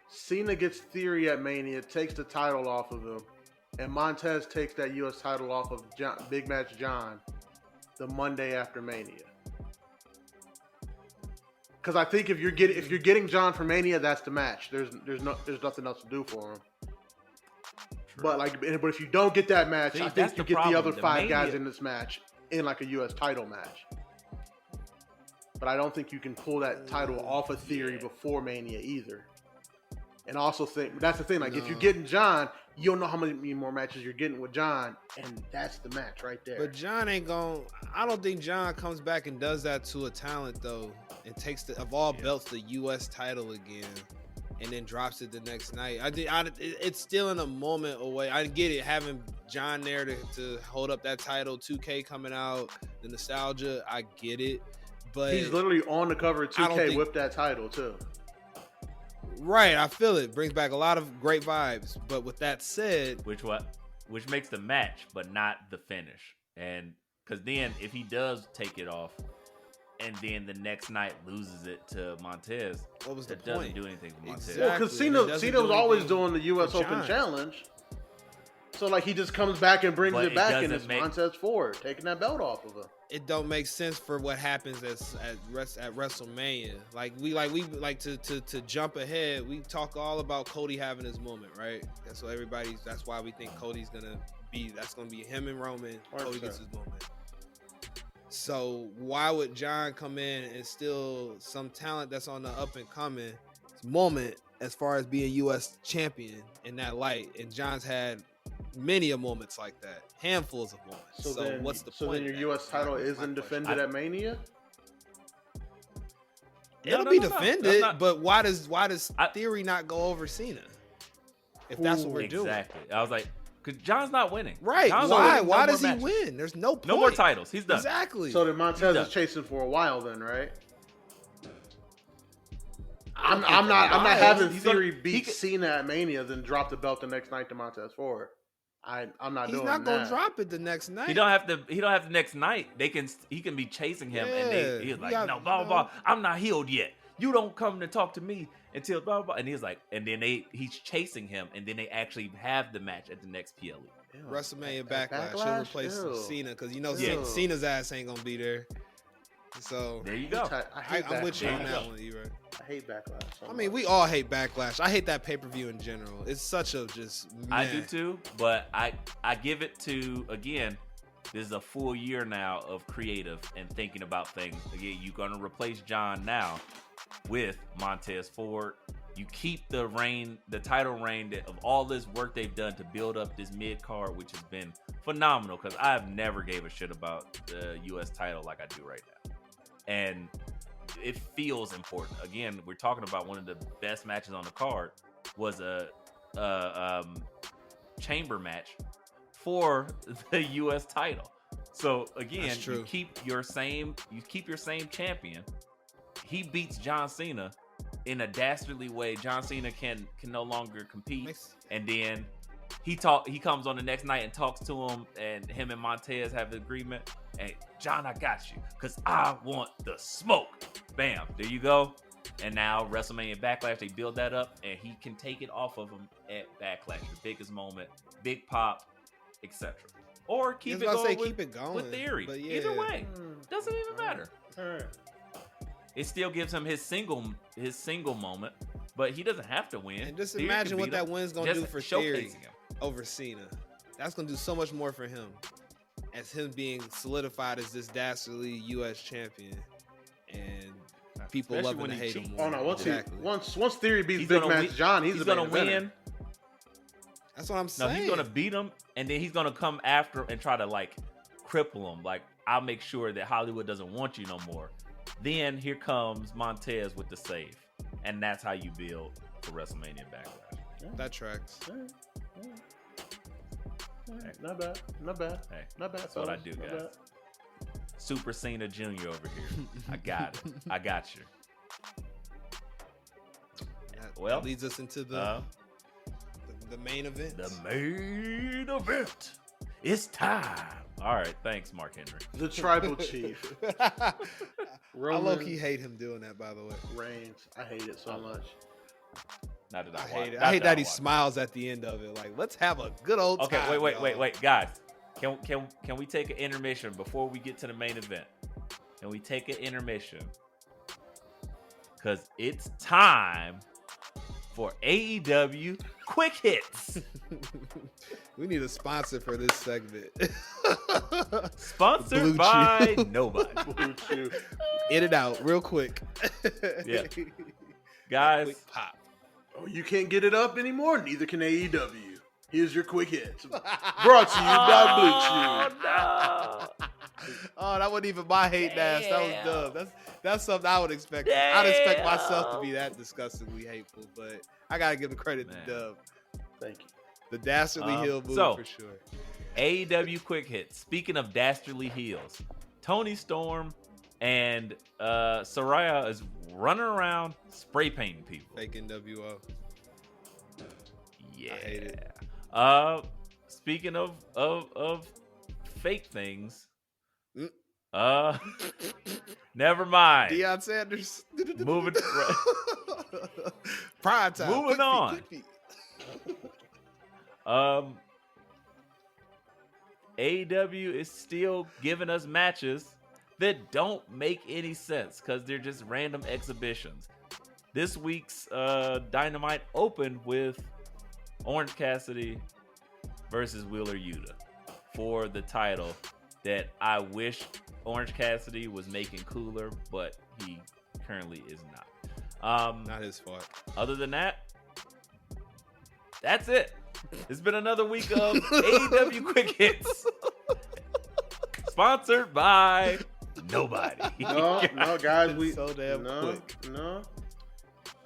Cena gets Theory at Mania, takes the title off of him, and Montez takes that U.S. title off of Big Match John the Monday after Mania? Because I think if you're getting John for Mania, that's the match. There's nothing else to do for him. True. But if you don't get that match, See, I that's think you the get problem. the other The five Mania- guys in this match in like a U.S. title match. But I don't think you can pull that title off of Theory before Mania either. And also think that's the thing. Like if you're getting John, you don't know how many more matches you're getting with John, and that's the match right there. But John ain't going. I don't think John comes back and does that to a talent though, and takes of all belts the U.S. title again, and then drops it the next night. It's still in a moment away. I get it, having John there to hold up that title. 2K coming out, the nostalgia. I get it, but He's literally on the cover of 2K with that title too. Right, I feel it. Brings back a lot of great vibes. But with that said, Which makes the match, but not the finish. And because then if he does take it off, and then the next night loses it to Montez, what was the that doesn't point? do anything for Montez. Exactly. Well, because It doesn't Cena do was always anything doing the U.S. for Open John. Challenge. So like he just comes back and brings But it it back, and doesn't it's make- Montez Ford taking that belt off of him. It don't make sense for what happens at WrestleMania. Like we like to jump ahead. We talk all about Cody having his moment, right? That's what that's why we think Cody's gonna be. That's gonna be him and Roman. Cody gets his moment. So why would John come in and still some talent that's on the up and coming moment as far as being U.S. champion in that light? And John's had many a moments like that, handfuls of moments. So then, what's the point? So then your of U.S. that? title My isn't question. defended at Mania? It'll No, be no, no, no. defended, That's not- but why does Theory not go over Cena? If that's what we're doing, Exactly. I was like, because John's not winning. right? John's Why? not winning no Why more does he matches. win? There's no point. No more titles. He's done. Exactly. So then Montez done. is chasing for a while, then, right? I I'm don't not think I'm not so. having He's Theory gonna- beat he could- Cena at Mania, then drop the belt the next night to Montez Ford. I'm not He's doing not that. gonna drop it the next night. He don't have the next night. He can be chasing him, and he's like, no, blah blah blah. I'm not healed yet. You don't come to talk to me until blah blah. Blah. And he's like, and then he's chasing him, and then they actually have the match at the next PLE. Ew. WrestleMania At Backlash. He'll Backlash? replace Ew. Cena because Ew. Cena's ass ain't gonna be there. So There you go. I hate I'm with you Backlash. on There that you one, E-Ray. I hate Backlash. So I mean, much. we all hate Backlash. I hate that pay-per-view in general. It's such a just. I meh. do too, but I give it to, again, this is a full year now of creative and thinking about things. Again, you're gonna replace John now with Montez Ford. You keep the title reign of all this work they've done to build up this mid card, which has been phenomenal. Because I've never gave a shit about the U.S. title like I do right now, and it feels important. Again, we're talking about one of the best matches on the card was a chamber match for the U.S. title. So again, That's true. you keep your same champion. He beats John Cena in a dastardly way. John Cena can no longer compete, and then he comes on the next night and talks to him, and him and Montez have an agreement. Hey, John, I got you, because I want the smoke. Bam, there you go. And now WrestleMania Backlash, they build that up, and he can take it off of him at Backlash, the biggest moment, big pop, etc. Or keep it going with Theory. But yeah. Either way, doesn't even matter. All right. It still gives him his single moment, but he doesn't have to win. And just Theory imagine can what beat that him, win's gonna just do for showcasing Theory him. over Cena. That's gonna do so much more for him, as him being solidified as this dastardly U.S. champion, and people Especially loving when to he hate him cheats. more. Oh no! Exactly. Once Theory beats He's Big gonna Match win- John, he's the gonna main eventer. win. That's what I'm No, saying. he's gonna beat him, and then he's gonna come after and try to like cripple them. Like, I'll make sure that Hollywood doesn't want you no more. Then here comes Montez with the save. And that's how you build the WrestleMania Backlash. That tracks. Not bad. Not bad. Hey, Not bad. that's what I do, Not guys. bad. Super Cena Jr. over here. I got it. I got you. That leads us into the main event. The main event. It's time. All right. Thanks, Mark Henry. The Tribal Chief. I Roman low-key hate him doing that, by the way. Reigns. I hate it so much. Not that I I hate watch- it. not I hate that he watch. smiles at the end of it. Like, let's have a good old Okay, time. wait, guys. Can we take an intermission before we get to the main event? Can we take an intermission? Because it's time for AEW Quick Hits. We need a sponsor for this segment. Sponsored Blue by Chew. nobody. Blue Chew. In and out, real quick. Yeah. Guys, Quick pop. Oh, you can't get it up anymore? Neither can AEW. Here's your quick hits. Brought to you by Blue Chew. no. Oh, that wasn't even my hate ass. That was dumb. That's something I would expect. I'd expect myself to be that disgustingly hateful, but I gotta give the credit Man. to Dub. Thank you. The dastardly heel move so- for sure. AEW Quick Hits. Speaking of dastardly heels, Tony Storm and Saraya is running around spray painting people. Fake NWO. Yeah. I hate it. Speaking of fake things, Mm. never mind. Deion Sanders. Moving Prime time. Moving Quick feet, on. quick feet. AEW is still giving us matches that don't make any sense because they're just random exhibitions. This week's Dynamite opened with Orange Cassidy versus Wheeler Yuta for the title that I wish Orange Cassidy was making cooler, but he currently is not. Not his fault. Other than that, that's it. It's been another week of AEW Quick Hits. Sponsored by nobody. No, guys, we So damn quick. No.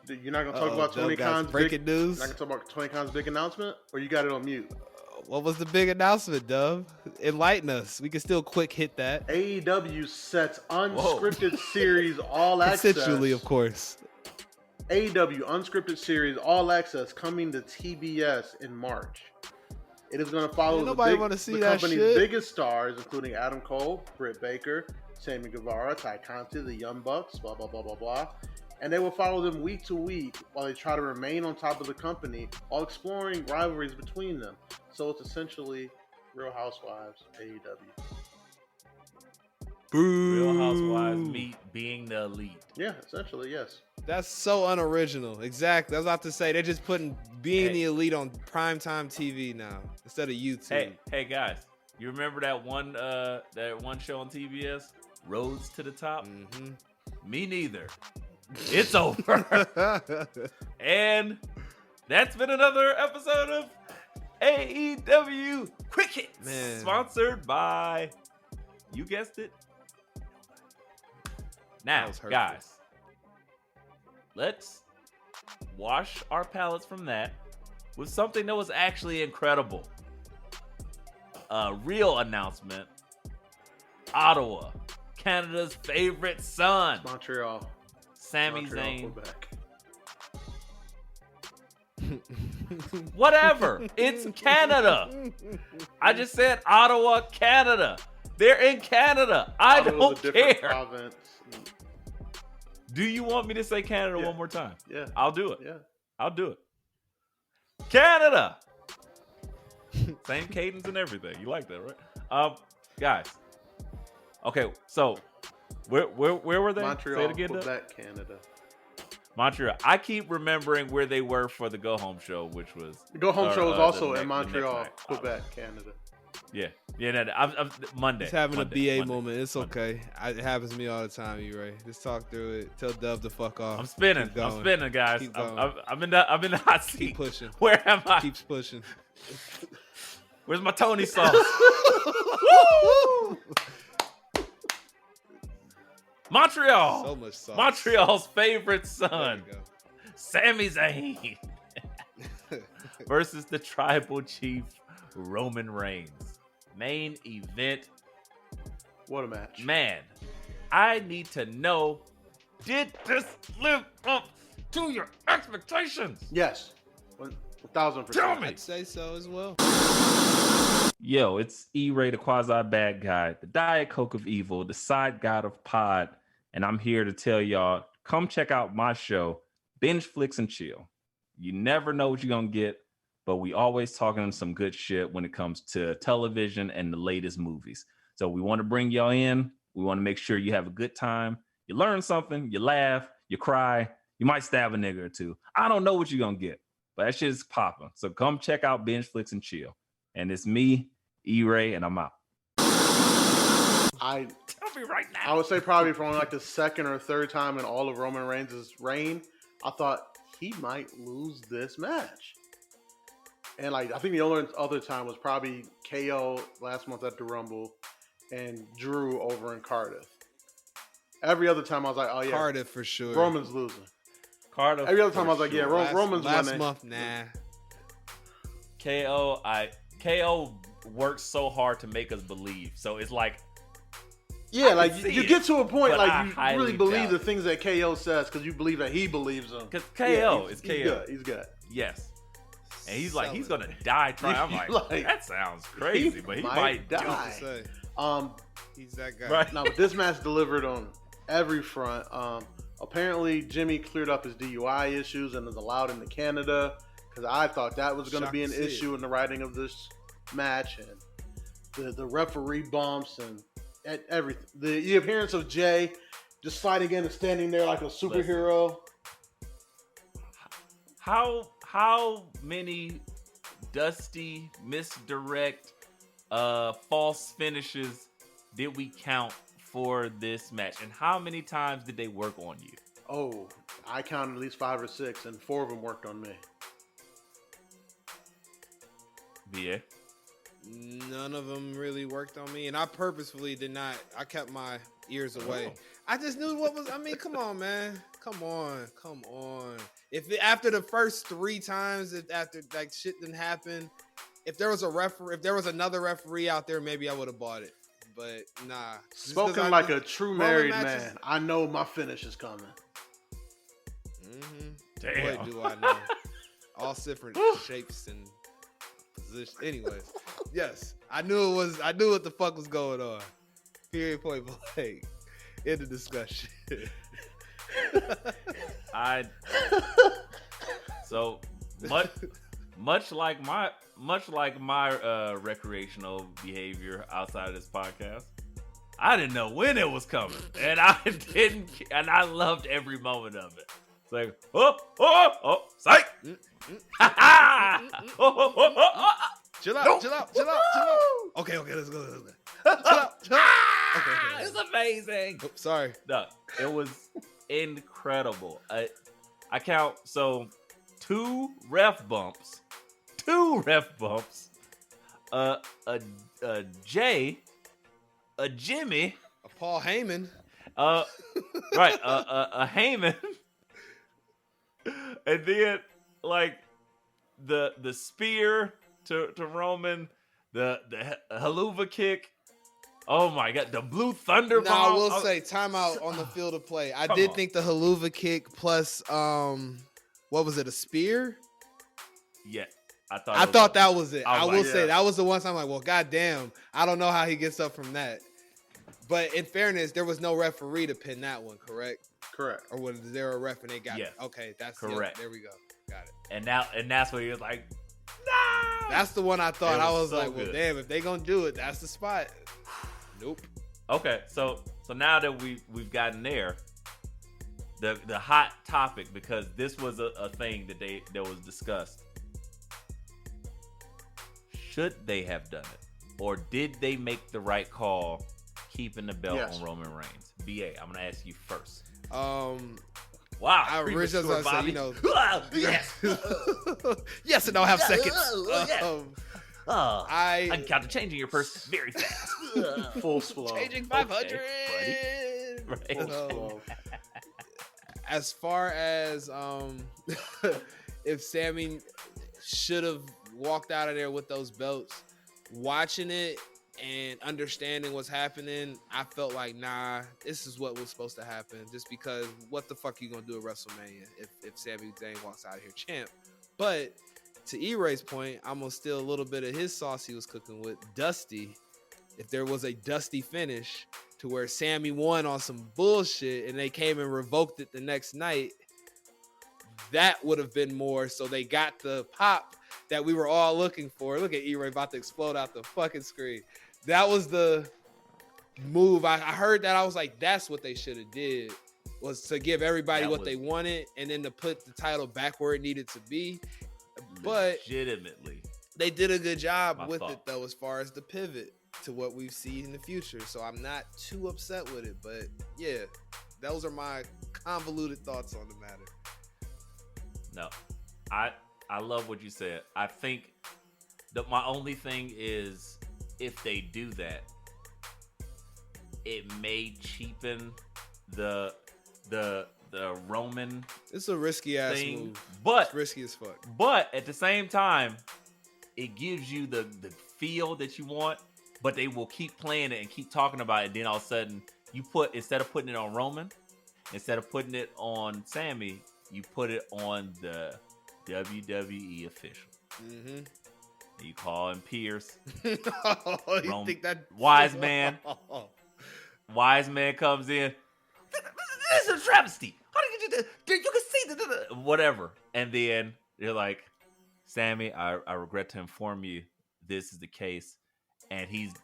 You're not gonna talk about Dub Tony got Khan's breaking big, news. Not gonna talk about Tony Khan's big announcement, or you got it on mute. What was the big announcement, Dub? Enlighten us. We can still quick hit that. AEW sets unscripted series all access. Essentially, of course. AEW unscripted series all access coming to TBS in March. It is going to follow Ain't the, nobody wanna see the that company's shit. biggest stars, including Adam Cole, Britt Baker, Sammy Guevara, Ty Conti, the Young Bucks, blah, blah, blah, blah, blah. And they will follow them week to week while they try to remain on top of the company while exploring rivalries between them. So it's essentially Real Housewives, AEW. Real Housewives meet being the elite. Yeah, essentially, yes. That's so unoriginal. Exactly. I was about to say they're just putting being Hey. the elite on primetime TV now instead of YouTube. Hey guys, you remember that one show on TBS, Roads to the Top? Mm-hmm. Me neither. It's over. And that's been another episode of AEW Quick Hits, Man. sponsored by, you guessed it. Now, That was hurtful. guys, let's wash our palates from that with something that was actually incredible. A real announcement. Ottawa, Canada's favorite son, Montreal. Sami Montreal, Zayn. Quebec. Whatever. It's Canada. I just said Ottawa, Canada. They're in Canada. I Ottawa's don't a different care. province. Do you want me to say Canada Yeah. one more time? Yeah, I'll do it. yeah. I'll do it. Canada. Same cadence and everything. You like that, right? Guys. Okay, so where were they? Say Montreal, it again, Doug. Quebec, Canada. Montreal. I keep remembering where they were for the Go Home show, which was The Go Home or, show is the also next- in the next Montreal, night. Quebec, Canada. Yeah, no, I'm Monday. He's having Monday, a BA Monday. moment. It's Monday. okay. It happens to me all the time, E-Ray. Just talk through it. Tell Dub to fuck off. I'm spinning. Keep I'm going. spinning, guys. Keep I'm going. in the hot seat. Keep pushing. Where am I? Keeps pushing. Where's my Tony sauce? Woo! Montreal. So much sauce. Montreal's favorite There son, you go. Sami Zayn, versus the tribal chief, Roman Reigns. Main event. What a match. Man, I need to know, did this live up to your expectations? Yes. 1,000%. Tell me. I'd say so as well. Yo, it's E-Ray, the quasi-bad guy, the Diet Coke of evil, the side god of pod, and I'm here to tell y'all, come check out my show, Binge Flicks and Chill. You never know what you're going to get, but we always talking some good shit when it comes to television and the latest movies. So we want to bring y'all in. We want to make sure you have a good time. You learn something, you laugh, you cry, you might stab a nigga or two. I don't know what you're going to get, but that shit is popping. So come check out Binge Flicks and Chill. And it's me, E-Ray, and I'm out. I Tell me right now. I would say probably for only like the second or third time in all of Roman Reigns' reign, I thought he might lose this match. And like I think the only other time was probably KO last month at the Rumble and Drew over in Cardiff. Every other time I was like, oh yeah, Cardiff for sure. Roman's losing. Cardiff. Every other time I was for like, yeah, sure. Roman's last winning. month, nah. KO works so hard to make us believe. So it's like, Yeah, I like can see you it, get to a point but I like you highly really believe doubt the it. things that KO says because you believe that he believes them. because Yeah, KO is he's KO. good. He's good. Yes. And he's like, he's Selling. gonna die trying. I'm like, Like, that sounds crazy, but he might die. do I it. say, Um, he's that guy. Right. now but this match delivered on every front. Apparently Jimmy cleared up his DUI issues and is allowed into Canada because I thought that was going to Shocked be an to see it. issue in the writing of this match, and the referee bumps and everything. The appearance of Jay just sliding in and standing there like a superhero. How many dusty, misdirect, false finishes did we count for this match? And how many times did they work on you? Oh, I counted at least 5 or 6, and 4 of them worked on me. BA? None of them really worked on me, and I purposefully did not. I kept my ears away. Oh. I just knew what was. I mean, come on, man. Come on. If after the first 3 times, after like shit didn't happen, if there was another referee out there, maybe I would have bought it. But nah. Just 'cause Spoken I like knew- a true Roman married matches- man, I know my finish is coming. Damn. Boy, do I know. All different shapes and positions. Anyways, yes, I knew what the fuck was going on. Period. Point blank. End of discussion. So much like my recreational behavior outside of this podcast, I didn't know when it was coming, and I loved every moment of it. It's like, oh, psych! Chill out. Okay, let's go. Chill out. Okay. It's amazing. Oh, sorry. No, it was incredible. I count 2 ref bumps, a Jay, a Jimmy, A Paul Heyman. right, a Heyman, and then like the spear to Roman, the haluva kick. Oh my god, the blue thunder bomb. Now I will say timeout on the field of play. I did think the haluva kick plus what was it, a spear? Yeah, I thought that was it. I will like, say yeah. that was the one time I'm like, well, goddamn, I don't know how he gets up from that. But in fairness, there was no referee to pin that one, correct? Correct. Or was there a ref and they got Yes. it? Okay, that's Correct. Yeah, there we go. Got it. and that's where he was like, no. That's the one I thought. It I was was so like, well, good. damn, if they gonna do it, that's the spot. Nope. Okay, so now that we've gotten there, the hot topic, because this was a thing that was discussed. Should they have done it, or did they make the right call keeping the belt Yes. on Roman Reigns? BA, I'm gonna ask you first. Wow, Wow, originally I was gonna say, yes. yes, and I'll have seconds. Yes. Oh, I can count to changing your purse very fast. Full slow. Changing 500. Okay, buddy. Right. Slow. As far as if Sami should have walked out of there with those belts, watching it and understanding what's happening, I felt like, nah, this is what was supposed to happen. Just because what the fuck you gonna do at WrestleMania if Sami Zayn walks out of here champ? But to E-Ray's point, I'm gonna steal a little bit of his sauce he was cooking with Dusty. If there was a Dusty finish to where Sami won on some bullshit and they came and revoked it the next night, that would have been more. So they got the pop that we were all looking for. Look at E-Ray about to explode out the fucking screen. That was the move. I heard that. I was like, that's what they should have did, was to give everybody what they wanted and then to put the title back where it needed to be. But legitimately, they did a good job with it, though, as far as the pivot to what we've seen in the future. So I'm not too upset with it. But yeah, those are my convoluted thoughts on the matter. No, I love what you said. I think that my only thing is, if they do that, it may cheapen the Roman. It's a risky ass thing, move, but it's risky as fuck. But at the same time, it gives you the feel that you want. But they will keep playing it and keep talking about it. And then all of a sudden, instead of putting it on Roman, instead of putting it on Sami, you put it on the WWE official. Mm-hmm. You call him Pierce. You think that wise man comes in. This is a travesty. How did you do that? You can see the whatever. And then you're like, Sami, I regret to inform you, this is the case. And he's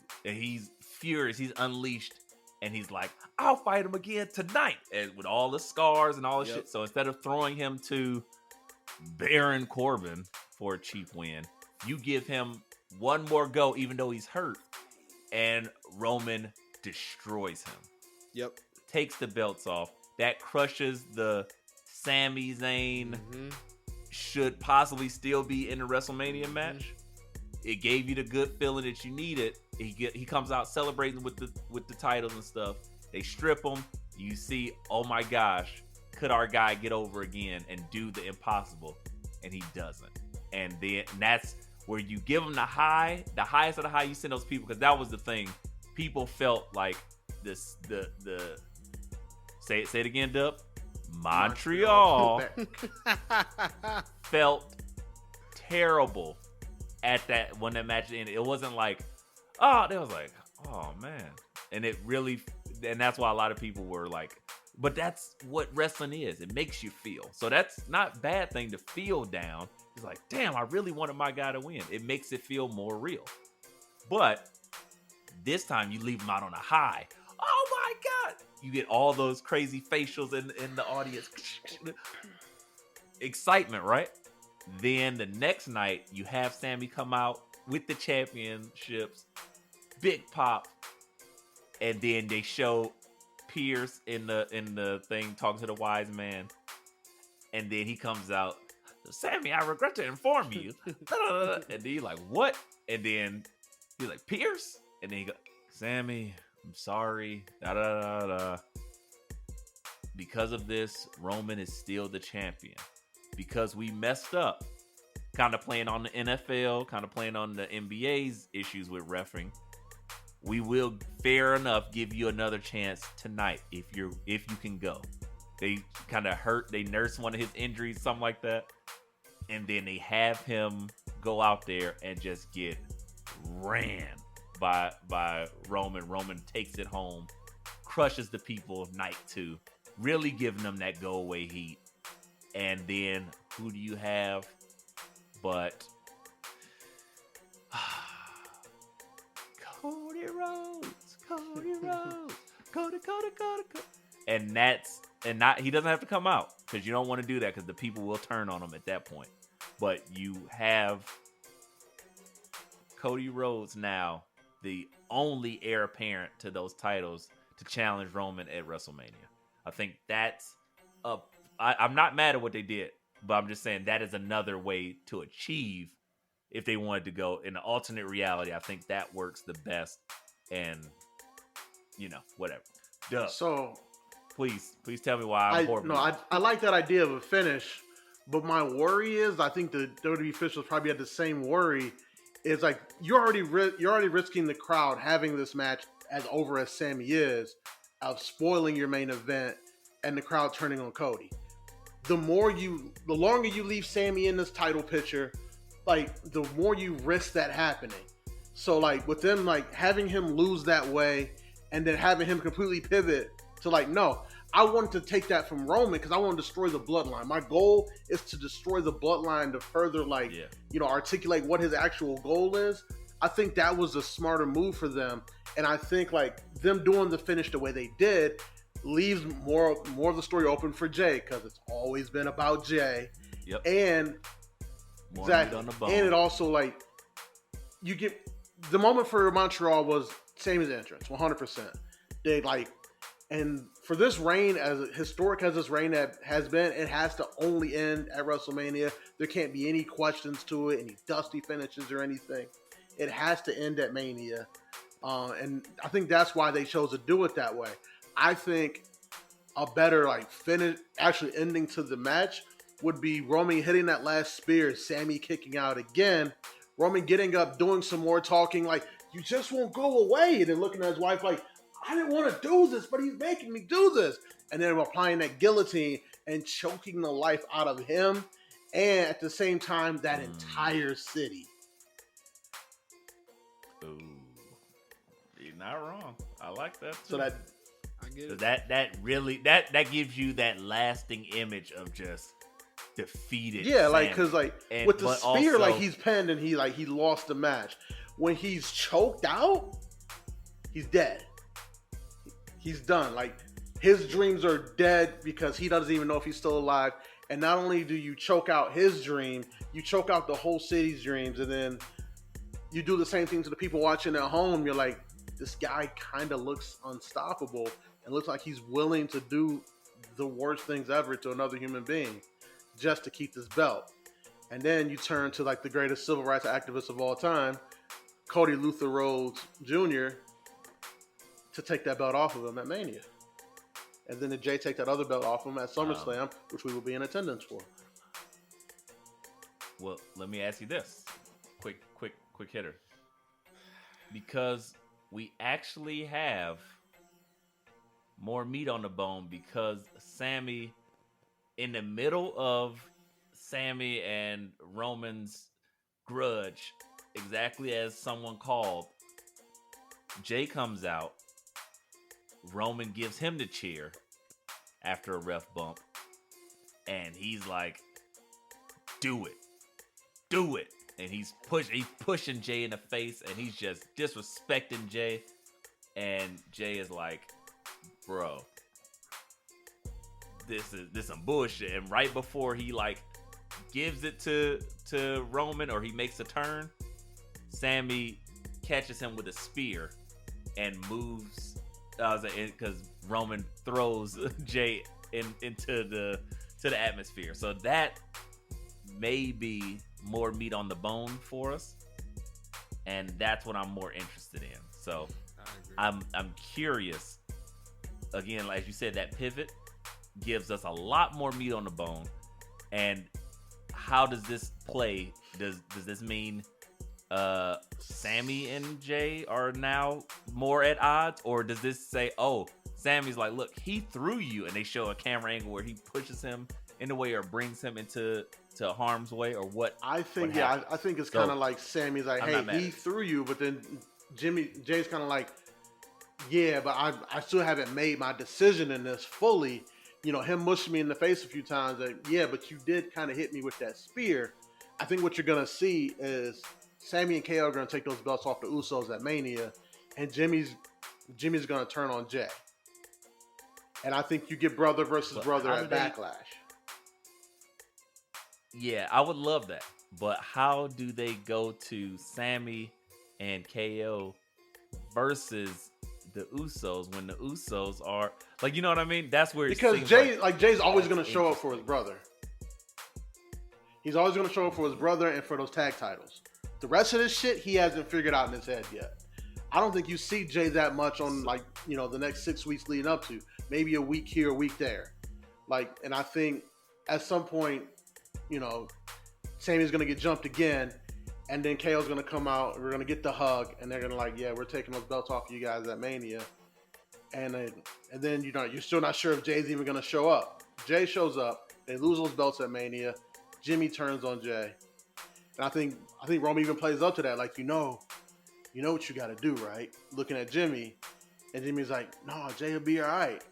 furious. He's unleashed. And he's like, I'll fight him again tonight. And with all the scars and all the shit. So instead of throwing him to Baron Corbin for a cheap win, you give him one more go, even though he's hurt. And Roman destroys him. Yep. Takes the belts off. That crushes the Sami Zayn. Mm-hmm. Should possibly still be in the WrestleMania match. Mm-hmm. It gave you the good feeling that you needed. He comes out celebrating with the titles and stuff. They strip him. You see, oh my gosh, could our guy get over again and do the impossible? And he doesn't. And that's where you give him the highest of the high. You send those people, because that was the thing. People felt like this. Say it again, Dub. Montreal felt terrible at that when that match ended. It wasn't like, they was like, oh man. And it really, and that's why a lot of people were like, but that's what wrestling is. It makes you feel. So that's not a bad thing to feel down. It's like, damn, I really wanted my guy to win. It makes it feel more real. But this time you leave him out on a high. Oh my God. You get all those crazy facials in the audience. Excitement, right? Then the next night, you have Sami come out with the championships, big pop, and then they show Pierce in the thing talking to the wise man, and then he comes out, Sami, I regret to inform you, and then you're like, what? And then he's like, Pierce, and then he goes, Sami, I'm sorry, because of this, Roman is still the champion. Because we messed up, kind of playing on the NFL, kind of playing on the NBA's issues with reffing, we will, fair enough, give you another chance tonight if you can go. They kind of they nurse one of his injuries, something like that, and then they have him go out there and just get ran by Roman. Roman takes it home, crushes the people night 2, really giving them that go away heat. And then who do you have but Cody Rhodes. Cody. And he doesn't have to come out, because you don't want to do that, because the people will turn on him at that point. But you have Cody Rhodes now, the only heir apparent to those titles, to challenge Roman at WrestleMania. I think that's I'm not mad at what they did, but I'm just saying that is another way to achieve if they wanted to go in an alternate reality, I think that works the best. And whatever. Duh. So please tell me why I'm horrible. I like that idea of a finish, but my worry is, I think the WWE officials probably had the same worry. Is like you're already risking the crowd having this match as over as Sami is, of spoiling your main event and the crowd turning on Cody. The longer you leave Sami in this title picture, like the more you risk that happening. So like with them like having him lose that way and then having him completely pivot to like, no, I wanted to take that from Roman because I want to destroy the bloodline. My goal is to destroy the bloodline to further articulate what his actual goal is. I think that was a smarter move for them. And I think like them doing the finish the way they did leaves more of the story open for Jay, because it's always been about Jay. Yep. And more exactly. On the bone. And it also like you get the moment for Montreal was Sami's entrance, 100%. They like, and for this reign, as historic as this reign has been, it has to only end at WrestleMania. There can't be any questions to it, any dusty finishes or anything. It has to end at Mania. And I think that's why they chose to do it that way. I think a better like finish, actually ending to the match, would be Roman hitting that last spear, Sami kicking out again, Roman getting up, doing some more talking, like, you just won't go away, and then looking at his wife like, I didn't want to do this, but he's making me do this. And then applying that guillotine and choking the life out of him, and at the same time, that entire city. Ooh, you're not wrong. I like that too. So that, I get So it. that really that gives you that lasting image of just defeated. yeah, like, Sami. because like And- with the but spear, also- like he's pinned and he lost the match. When he's choked out, he's dead. He's done. Like, his dreams are dead because he doesn't even know if he's still alive. And not only do you choke out his dream, you choke out the whole city's dreams, and then you do the same thing to the people watching at home. You're like, this guy kind of looks unstoppable and looks like he's willing to do the worst things ever to another human being just to keep this belt. And then you turn to like the greatest civil rights activist of all time, Cody Luther Rhodes Jr., to take that belt off of him at Mania. And then Jay take that other belt off him at SummerSlam, which we will be in attendance for. Well, let me ask you this. Quick hitter. Because we actually have more meat on the bone, because Sami, in the middle of Sami and Roman's grudge, exactly as someone called, Jay comes out, Roman gives him the cheer after a ref bump, and he's like, do it. And he's pushing Jay in the face, and he's just disrespecting Jay. And Jay is like, bro, this is some bullshit. And right before he like gives it to Roman, or he makes a turn, Sami catches him with a spear and moves, because Roman throws Jay into the atmosphere. So that may be more meat on the bone for us, and that's what I'm more interested in. So I'm curious. Again, like you said, that pivot gives us a lot more meat on the bone. And how does this play? Does this mean Sami and Jay are now more at odds, or does this say, oh, Sami's like, look, he threw you, and they show a camera angle where he pushes him in the way or brings him into harm's way, or what? I think, what I think it's So, kind of like Sami's like, I'm hey, not mad he at it. threw you, but then Jay's kind of like, yeah, but I still haven't made my decision in this fully. You know, him mushing me in the face a few times. Like, yeah, but you did kind of hit me with that spear. I think what you're going to see is Sami and KO are going to take those belts off the Usos at Mania, and Jimmy's going to turn on Jay. And I think you get brother versus But brother how at do they- Backlash. Yeah, I would love that. But how do they go to Sami and KO versus the Usos when the Usos are like, you know what I mean? That's where it Because seems Jay's always that's going to show up for his brother. He's always going to show up for his brother and for those tag titles. The rest of this shit, he hasn't figured out in his head yet. I don't think you see Jay that much on the next 6 weeks leading up to. Maybe a week here, a week there. And I think at some point, Sami's going to get jumped again, and then KO's going to come out, we're going to get the hug, and they're going to yeah, we're taking those belts off of you guys at Mania. And then you're still not sure if Jay's even going to show up. Jay shows up, they lose those belts at Mania, Jimmy turns on Jay. And I think Rome even plays up to that, you know what you got to do, right? Looking at Jimmy, and Jimmy's like, no, Jay will be all right.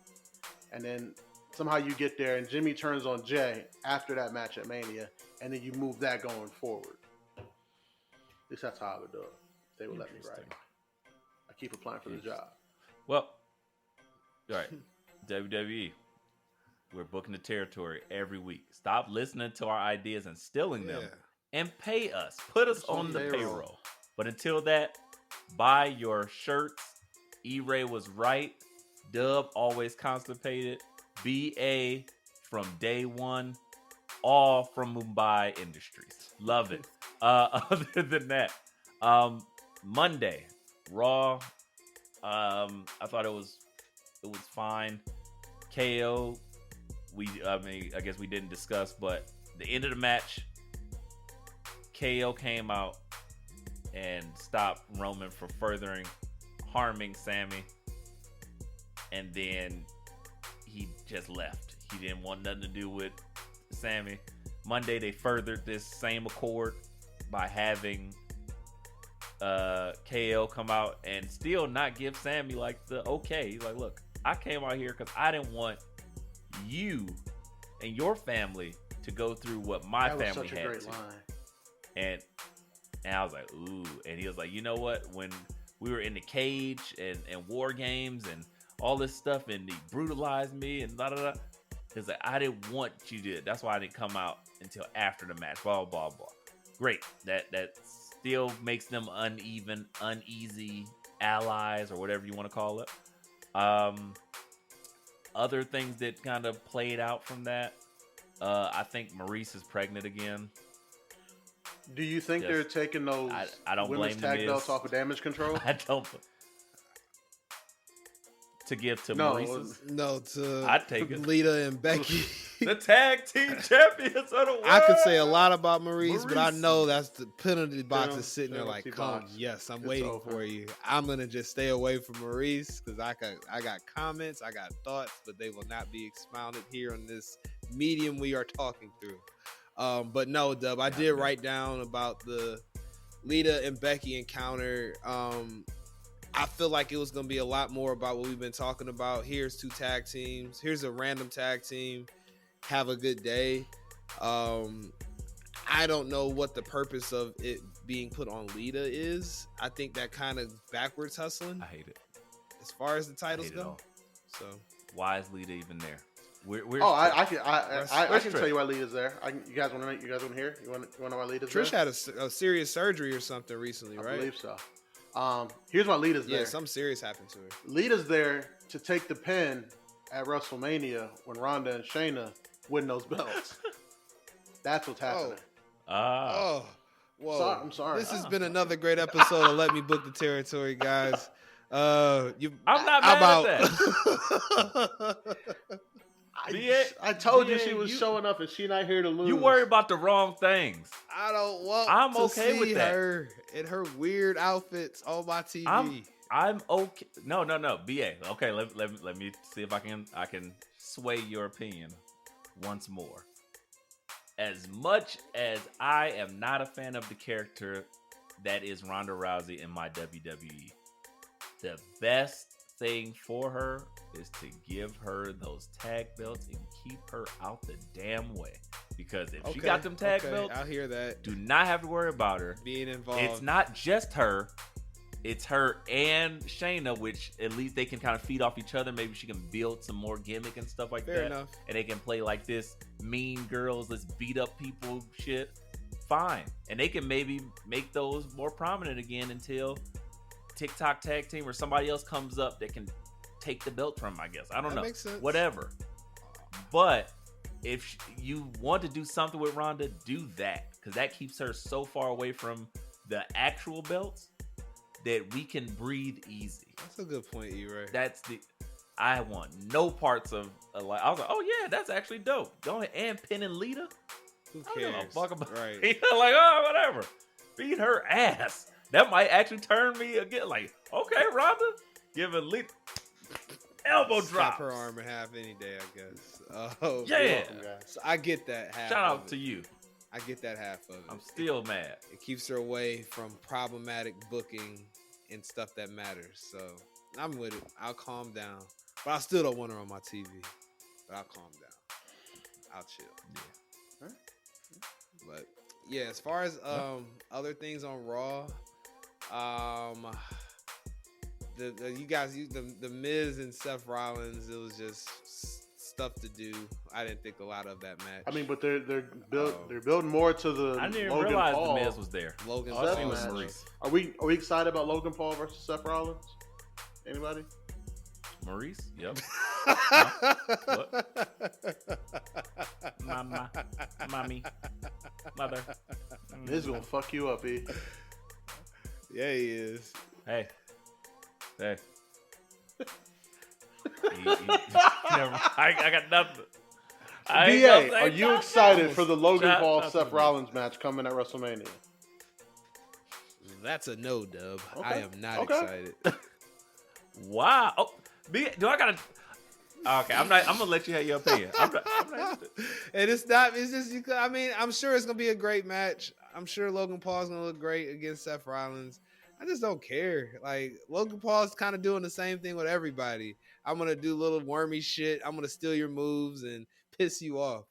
And then somehow you get there, and Jimmy turns on Jay after that match at Mania, and then you move that going forward. At least that's how I would do it. They would let me write. I keep applying for the job. Well, all right, WWE, we're booking the territory every week. Stop listening to our ideas and stealing them, and pay us. Put us on the payroll. But until that, buy your shirts. E-Ray was right. Dub always constipated. BA from day one. All from Mumbai Industries. Love it. Other than that, Monday, Raw. I thought it was fine. KO. I guess we didn't discuss, but the end of the match, KO came out and stopped Roman from furthering harming Sami, and then he just left. He didn't want nothing to do with Sami. Monday they furthered this same accord by having KO come out and still not give Sami the okay. He's like, look, I came out here because I didn't want you and your family to go through what my family had to. That was such a great line. And I was like, ooh. And he was like, you know what? When we were in the cage and war games and all this stuff, and he brutalized me and da. He's like, I didn't want you to. That's why I didn't come out until after the match. Blah blah blah. Great. That still makes them uneasy allies or whatever you want to call it. Other things that kind of played out from that. I think Maurice is pregnant again. Do you think they're taking those I don't women's blame tag belts off of Damage Control? I don't. To give to Maurice's? No, to I'd take it. Lita and Becky. The tag team champions of the world. I could say a lot about Maurice, but I know that's the penalty box is sitting there come, yes, I'm waiting for you. I'm going to just stay away from Maurice because I got comments, I got thoughts, but they will not be expounded here on this medium we are talking through. But no, Dub, I did write down about the Lita and Becky encounter. I feel like it was going to be a lot more about what we've been talking about. Here's two tag teams. Here's a random tag team. Have a good day. I don't know what the purpose of it being put on Lita is. I think that kind of backwards hustling. I hate it. As far as the titles go. So why is Lita even there? I can tell you why Lita's there. You guys want to hear? You want to know why Lita's there? Trish had a serious surgery or something recently, right? I believe so. Here's why Lita's there. Yeah, something serious happened to her. Lita's there to take the pin at WrestleMania when Ronda and Shayna win those belts. That's what's happening. Whoa. I'm sorry. This has been another great episode of Let Me Book the Territory, guys. I'm not mad at that. I told you she was showing up and she not here to lose. You worry about the wrong things. I don't want I'm to okay see with that. her in her weird outfits on my TV. I'm okay. No. BA. Okay, let me see if I can sway your opinion once more. As much as I am not a fan of the character that is Ronda Rousey in my WWE, the best thing for her is to give her those tag belts and keep her out the damn way. Because if she got them tag belts, I'll hear that. Do not have to worry about her being involved. It's not just her. It's her and Shayna, which at least they can kind of feed off each other. Maybe she can build some more gimmick and stuff like that. Fair enough. And they can play like this mean girls, let's beat up people shit. Fine. And they can maybe make those more prominent again until TikTok tag team or somebody else comes up that can take the belt from them, I guess. I don't know. Makes sense. Whatever. But if you want to do something with Ronda, do that. Because that keeps her so far away from the actual belts, that we can breathe easy. That's a good point, E-Ray. I want no parts of like. I was like, oh yeah, that's actually dope. Go ahead and pinning Lita. Who I don't give a cares? fuck about Right. like, oh, whatever. Beat her ass. That might actually turn me again. Like, okay, Ronda, giving Lita elbow Snap drops. her arm in half any day, I guess. Oh, Yeah. So I get that half. Shout of out it. to you. I get that half of it. I'm still mad. It keeps her away from problematic booking and stuff that matters. So I'm with it. I'll calm down. But I still don't want her on my TV. But I'll calm down. I'll chill. Yeah. But yeah, as far as other things on Raw, the Miz and Seth Rollins, it was just stuff to do. I didn't think a lot of that match. I mean, but they're building more to the. I didn't even Logan realize Paul. the Miz was there. Logan All I Seth seen Paul. was match. Maurice. Are we excited about Logan Paul versus Seth Rollins? Anybody? Maurice? Yep. Mama. Mommy. Mother. Miz gonna fuck you up, E. Yeah, he is. Hey. I got nothing. I ain't gonna BA, say are you nothing. excited for the Logan Shout Paul out Seth to me. Rollins match coming at WrestleMania? That's a no, Dub. Okay. I am not Okay. excited. Wow. Oh, do I gotta? Okay, I'm gonna let you have your opinion. I'm not And it's not. It's just. I mean, I'm sure it's gonna be a great match. I'm sure Logan Paul's gonna look great against Seth Rollins. I just don't care. Like Logan Paul's kind of doing the same thing with everybody. I'm gonna do little wormy shit. I'm gonna steal your moves and piss you off.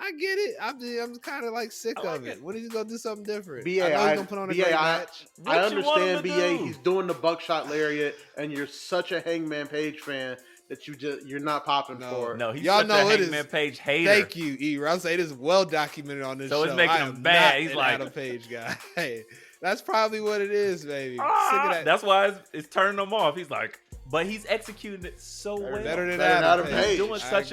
I get it. I'm kind of like sick I like of it. it. When he's gonna do something different? BA, I know I, he's gonna put on a BA, great I, match. What I you want him understand, to BA. do? He's doing the buckshot lariat, and you're such a Hangman Page fan that you're not popping No. for it. No, he's Y'all such know a it Hangman is- Page hater. Thank you, E. I'm saying it is well documented on this So show. it's making I him am mad. not He's an like- Adam Page guy. Hey, that's probably what it is, baby. Sick Ah, of that. that's why it's turning him off. He's like, but he's executing it so well. Better than Better than Adam Adam Page. Page. Doing such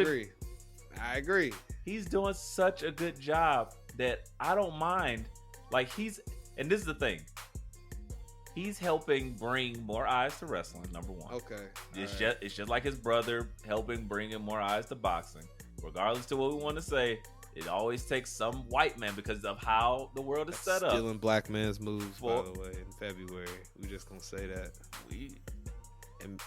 I agree. He's doing such a good job that I don't mind. Like and this is the thing. He's helping bring more eyes to wrestling. Number one. Okay. It's All right. just like his brother helping bring in more eyes to boxing. Regardless to what we want to say, it always takes some white man because of how the world is set up. Stealing black man's moves, For- by the way, in February. We just gonna say that. And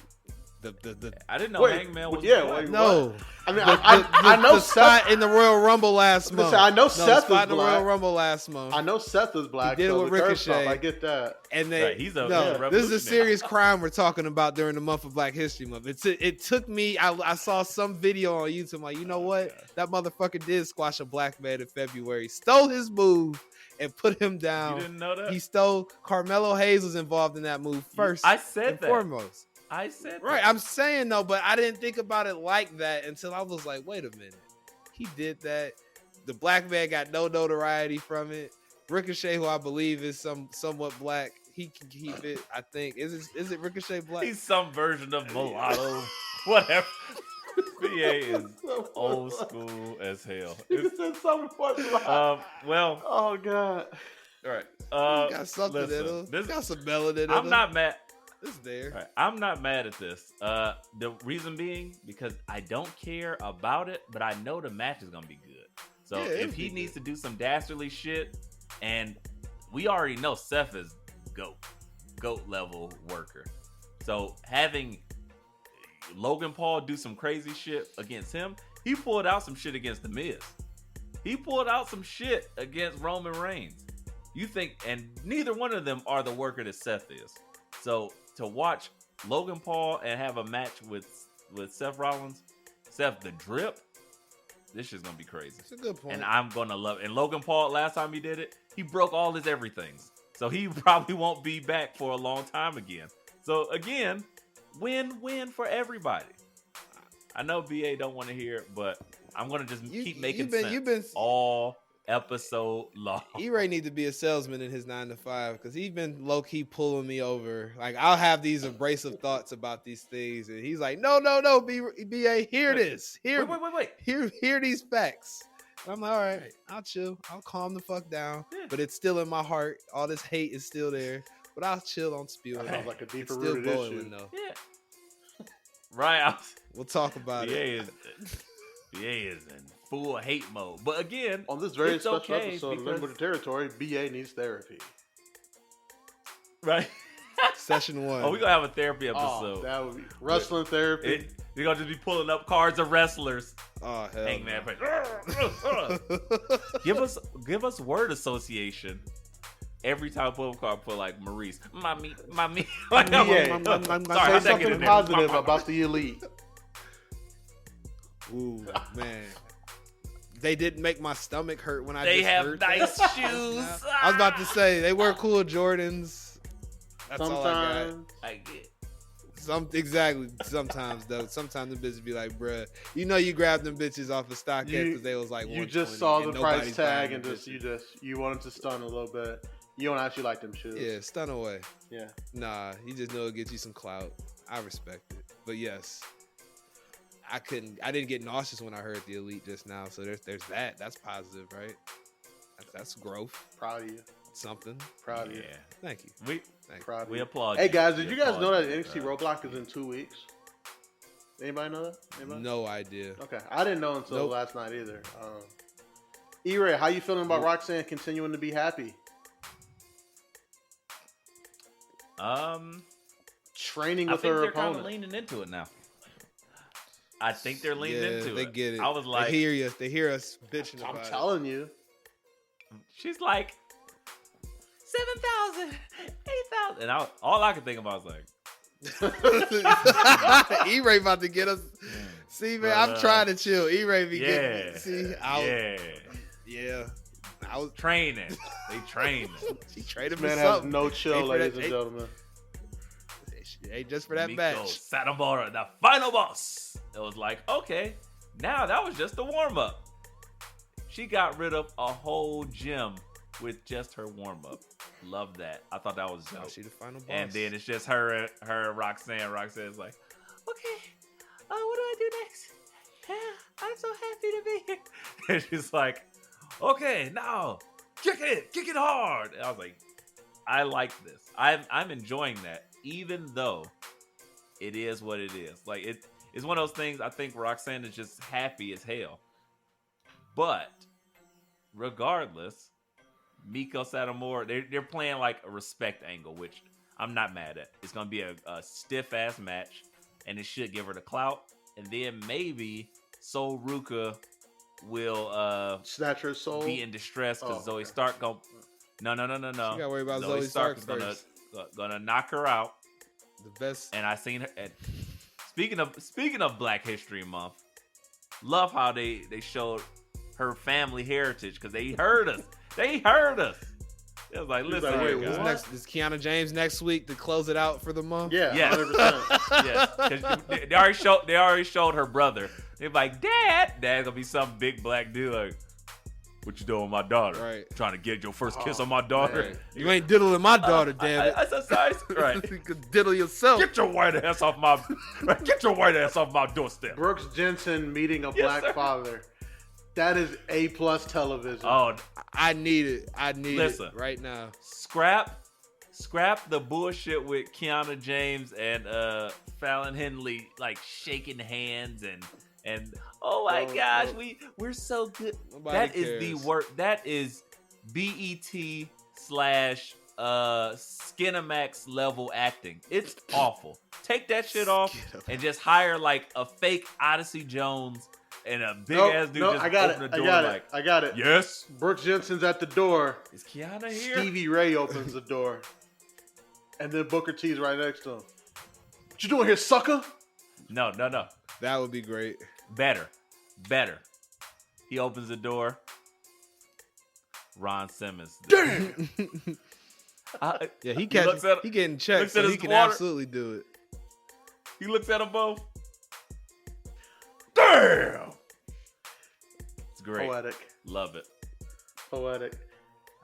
the I didn't know Wait, Hangman was yeah, black. wait, no. I mean, The- I know the Seth. spot in the Royal Rumble last month. Listen, I know Seth the is spot in the Royal black. Rumble last month. I know Seth is black. He did it so with the curse stuff, Ricochet. I get that. And they, Right, he's a no, revolutionary. this is a serious crime we're talking about during the month of Black History Month. It took me. I saw some video on YouTube. I'm like, you know what? That motherfucker did squash a black man in February. Stole his move and put him You down. didn't know that? He stole. Carmelo Hayes was involved in that move first. I said and that. foremost. I said Right, that. I'm saying though, but I didn't think about it like that until I was like, wait a minute. He did that. The black man got no notoriety from it. Ricochet, who I believe is somewhat black, he can keep it. I think is it Ricochet black? He's some version of mulatto. Whatever. BA is old school as hell. You said something fucking loud. Well, Oh god. all right. He got something in him. This, Got some melanin in I'm him. not mad. It's there. All right, I'm not mad at this. The reason being because I don't care about it, but I know the match is gonna be good. So Yeah, if it'll he be needs good. to do some dastardly shit, and we already know Seth is goat level worker. So having Logan Paul do some crazy shit against him, he pulled out some shit against The Miz. He pulled out some shit against Roman Reigns. You think, and neither one of them are the worker that Seth is. So to watch Logan Paul and have a match with Seth Rollins, Seth the Drip, this shit's gonna be crazy. It's a good point. And I'm gonna love it. And Logan Paul, last time he did it, he broke all his everythings. So he probably won't be back for a long time again. So again, win-win for everybody. I know BA don't want to hear it, but I'm gonna just keep making sense. You've been all episode long. E-Ray need to be a salesman in his 9 to 5 because he's been low key pulling me over. Like I'll have these abrasive thoughts about these things, and he's like, "No, BA, hear this, hear Wait. hear these facts." I'm like, all right, I'll chill. I'll calm the fuck down. But it's still in my heart. All this hate is still there. But I'll chill on spewing. That sounds like a It's deeper still rooted boiling issue. though. Yeah. Right. We'll talk about it. BA is in full hate mode. But again, On this very it's special okay episode of because- Limited Territory, BA needs therapy. right. Session 1. Oh, we're gonna have a therapy Oh, episode. that would be wrestling therapy. We're gonna just be pulling up cards of wrestlers. Oh hell. Hangman. No. give us word association. Every time I pull up a card, put like Maurice, mommy. Like, BA. sorry, Say how'd that get something in there? positive about the Elite. Ooh, man. They didn't make my stomach hurt when I They just have heard nice that. shoes. I was about to say they wear cool Jordans. That's all I got. Sometimes. I get. Exactly. Sometimes though, sometimes the bitches be like, "Bruh, you know you grabbed them bitches off of StockX because they was like You 120 just saw and the price nobody's tag buying and them just bitches. you wanted to stun a little bit. You don't actually like them shoes. Yeah, stun away. Yeah. Nah, you just know it gets you some clout. I respect it, but yes, I didn't get nauseous when I heard the Elite just now. So there's that. That's positive, right? That's growth. Proud of you. Something. Proud of you. Yeah. Thank you. We Thank you. Proud of we you. applaud. Hey guys, We did you guys know applaud that you, NXT bro. Roadblock is in 2 weeks? Anybody know that? Anybody? No idea. Okay, I didn't know until Nope. last night either. E-Ray, how you feeling about Roxanne continuing to be happy? Training I with think her they're kind of opponent. leaning into it now. I think they're leaning Yeah, into they it. get it. I was like, they hear you. They hear us bitching I'm about it. telling you. she's like 7,000, 8,000, and all I could think about was like, E-Ray about to get us. See, man, I'm trying to chill. E-Ray be getting. yeah, See, yeah, I was training. They training. She traded Man me has something. no chill, Hey, for ladies that- and hey. gentlemen. Hey, just for that Miko match. Satomura, the final boss. It was like, okay, now that was just a warm up. She got rid of a whole gym with just her warm up. Love that. I thought that was Now dope. she the final boss. And then it's just her and Roxanne. Roxanne's like, okay, what do I do next? I'm so happy to be here. And she's like, okay, now kick it hard. And I was like, I like this. I'm enjoying that, even though it is what it is. Like it's one of those things. I think Roxanne is just happy as hell. But regardless, Miko Satomura, they're playing like a respect angle, which I'm not mad at. It's gonna be a stiff ass match, and it should give her the clout. And then maybe Sol Ruka will Snatch her soul. be in distress because Oh, Zoe okay. Stark go. No. You gotta worry about Zoe Stark Stark is first. gonna knock her out. The best. And I seen her. And speaking of Black History Month, love how they showed her family heritage because they heard us. They heard us. It was like, He was listen, like, here, wait, guys. what? Is Kiana James next week to close it out for the month? Yeah, Yes. 100%. Yes, 'cause they already showed her brother. They're like, Dad's gonna be some big black dude like, what you doing with my daughter? Right. Trying to get your first kiss on my daughter. man. You ain't diddling my daughter, damn it. I said, sorry. Right. You could diddle yourself. Get your white ass off my doorstep. Brooks Jensen meeting a Yes, black sir. father. That is A+ television. Oh, I need it. I need Listen. it right now. scrap the bullshit with Kiana James and Fallon Henley like shaking hands and oh my Oh, gosh, oh. we're so good. Nobody That is the cares. work. That is BET / Skinamax level acting. It's awful. Take that shit off and just hire like a fake Odyssey Jones and a big Nope, ass dude nope, just I got open it. the I door got like, it. I got it. yes, Brooks Jensen's at the door. is Kiana here? Stevie Ray opens the door. And then Booker T's right next to him. What you doing here, sucker? No. That would be great. Better. He opens the door. Ron Simmons. Damn! Yeah, he looks at- getting checked, looks at so he his can water. absolutely do it. He looks at them both. Damn! It's great. Poetic. Love it. Poetic.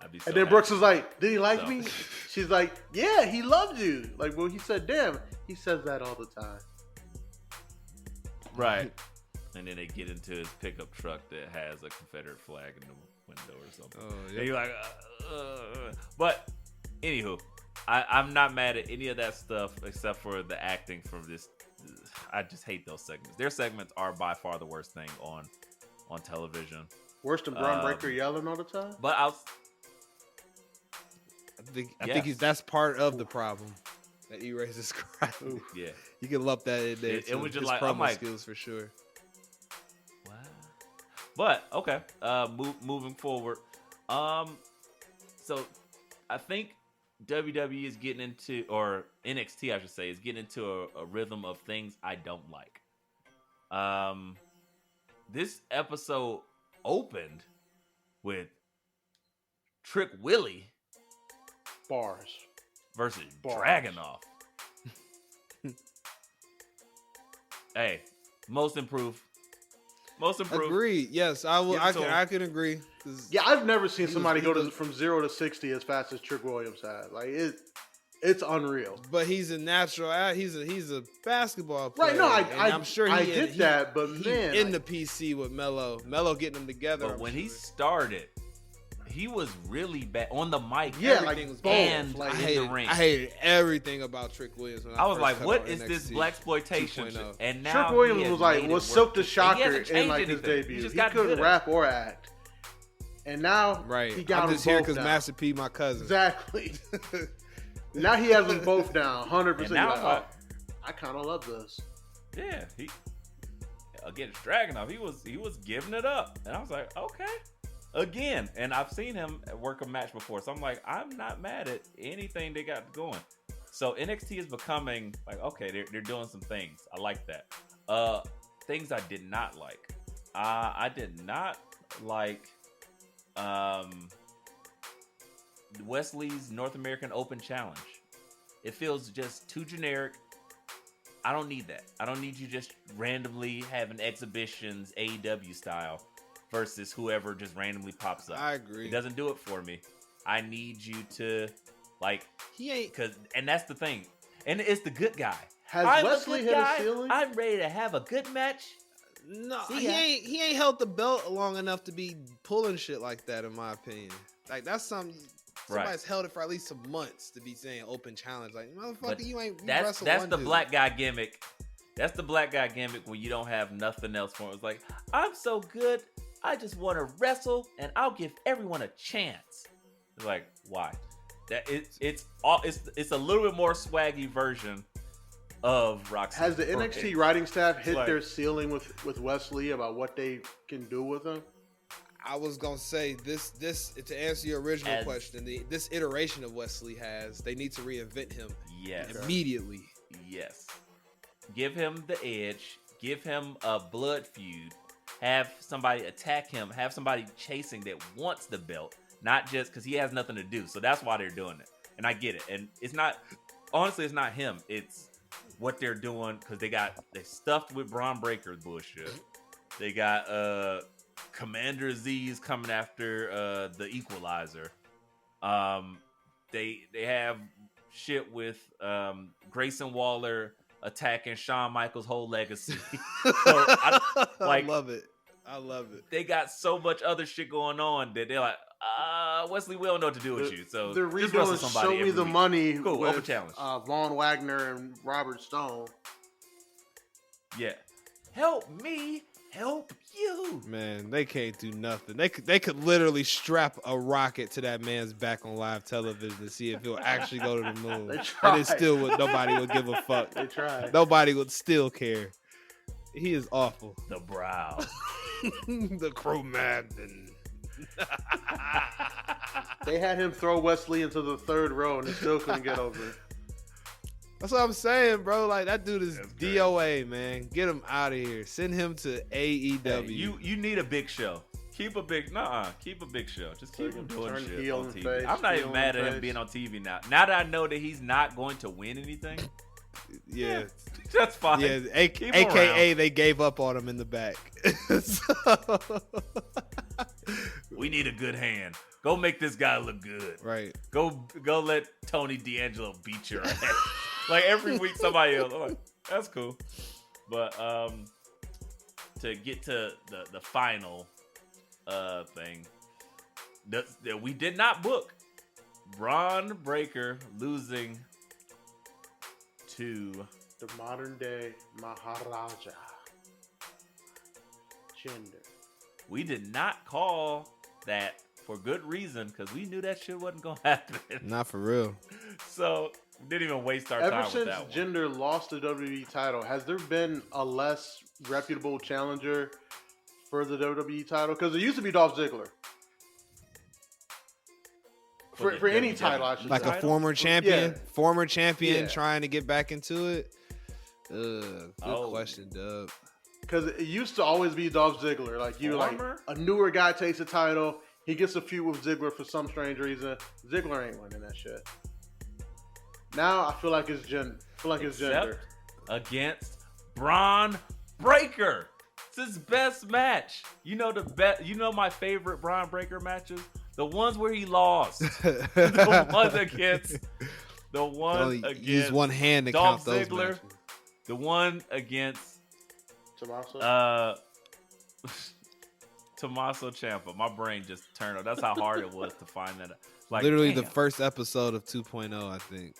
I'd be so And then happy. Brooks was like, did he like So- me? She's like, yeah, he loved you. Like, well, he said, damn. He says that all the time. Right. And then they get into his pickup truck that has a Confederate flag in the window or something. Oh, yeah. And you're like, but anywho, I'm not mad at any of that stuff except for the acting from this. I just hate those segments. Their segments are by far the worst thing on television. Worse than Braun Breaker yelling all the time? But I think that's part of the problem that E-Ray's describing. Yeah. You can lump that in there. It was just his like, promo I'm like, skills for sure. Wow. But okay, moving forward. So I think WWE is getting into, or NXT, I should say, is getting into a rhythm of things I don't like. This episode opened with Trick Willie Bars. versus Bars. Dragunov. Hey, most improved. Agreed. Yes, I will. Give it to him. I can agree. Yeah, I've never seen somebody he go was- from 0 to 60 as fast as Trick Williams had. Like it's unreal. But he's a natural. He's a basketball player. Right? No, I'm sure I get that, but he man, in the PC with Melo getting them together. But I'm when sure. he started, he was really bad on the mic. Yeah, everything like was both. and Like, in the ring. I hated everything about Trick Williams. When I was first like, cut what on is this NXT blaxploitation? 2.0. And now Trick he Williams has was like made it was work. Silk the And he Shocker hasn't in changed like his anything. debut. He just He got couldn't good at rap or act, and now Right. he got I'm them just here both because down. Master P my cousin. Exactly. Now he has them both down, 100%. And now Like, I'm like, I kind of love this. yeah, he against Dragunov, he was giving it up, and I was like, okay, again. And I've seen him work a match before, so I'm like, I'm not mad at anything they got going. So NXT is becoming like, okay, they're doing some things. I like that. Things I did not like. I did not like Wesley's North American Open Challenge. It feels just too generic. I don't need that. I don't need you just randomly having exhibitions AEW style versus whoever just randomly pops up. I agree. It doesn't do it for me. I need you to like He ain't. and that's the thing. And it's the good guy. Has I'm Wesley a good hit guy. a ceiling? I'm ready to have a good match. No, See he ya. ain't held the belt long enough to be pulling shit like that, in my opinion. Like that's something. Somebody's held it for at least some months to be saying open challenge. Like motherfucker, But you That's wrestle one the dude. black guy gimmick. That's the black guy gimmick when you don't have nothing else for it. It's like, I'm so good, I just want to wrestle and I'll give everyone a chance. It's like, why? That it's a little bit more swaggy version of Roxy. Has the NXT writing staff hit like- their ceiling with Wesley about what they can do with him? I was gonna say this to answer your original As- question. This iteration of Wesley they need to reinvent him Yes. immediately. Yes. Give him the edge. Give him a blood feud. Have somebody attack him. Have somebody chasing that wants the belt. Not just because he has nothing to do. So that's why they're doing it. And I get it. And it's not, honestly, it's not him. It's what they're doing because they stuffed with Braun Breaker bullshit. They got Commander Z's coming after the Equalizer. They have shit with Grayson Waller attacking Shawn Michaels' whole legacy. So I love it. They got so much other shit going on that they're like, Wesley, we don't know what to do with you. So they're just wrestle redoing somebody Show Me every the week. Money Cool, with open challenge. Von Wagner and Robert Stone. Yeah. Help me, help you. Man, they can't do nothing. They could literally strap a rocket to that man's back on live television to see if he'll actually go to the moon. They And tried. it still nobody would give a fuck. They tried. Nobody would still care. He is awful. The brow. The Cro-Magnon. They had him throw Wesley into the third row and they still couldn't get over it. That's what I'm saying, bro. Like that dude is That's crazy. DOA, man. Get him out of here. Send him to AEW. Hey, you need a big show. Keep a big show. Just keep him doing Turn shit heel on and TV. face, I'm not heel even mad and at him face. being on TV now. Now that I know that he's not going to win anything, Yeah. that's fine. Yeah, Keep him AKA around. they gave up on him in the back. So- We need a good hand. Go make this guy look good. right. Go let Tony D'Angelo beat your ass. Like every week somebody else. I'm like, that's cool. But to get to the final thing, that we did not book Braun Breaker losing to The modern day Maharaja. Jinder. We did not call that for good reason because we knew that shit wasn't gonna happen. Not for real. So we didn't even waste our Ever time with since that one. Jinder lost the WWE title, has there been a less reputable challenger for the WWE title? Because it used to be Dolph Ziggler. For any title, I should Like say. a former champion, Yeah. trying to get back into it. Good Oh. question, Dub. Because it used to always be Dolph Ziggler. Like Former? a newer guy takes the title, he gets a feud with Ziggler for some strange reason. Ziggler ain't winning that shit. Now I feel like it's Jinder. Except against Braun Breaker. It's his best match. You know my favorite Braun Breaker matches? The ones where he lost. The ones against Use one hand to Dolph count those Ziggler. matches. The one against Tommaso. Tommaso Ciampa. My brain just turned off. That's how hard it was to find that. Like Literally damn. the first episode of 2.0, I think.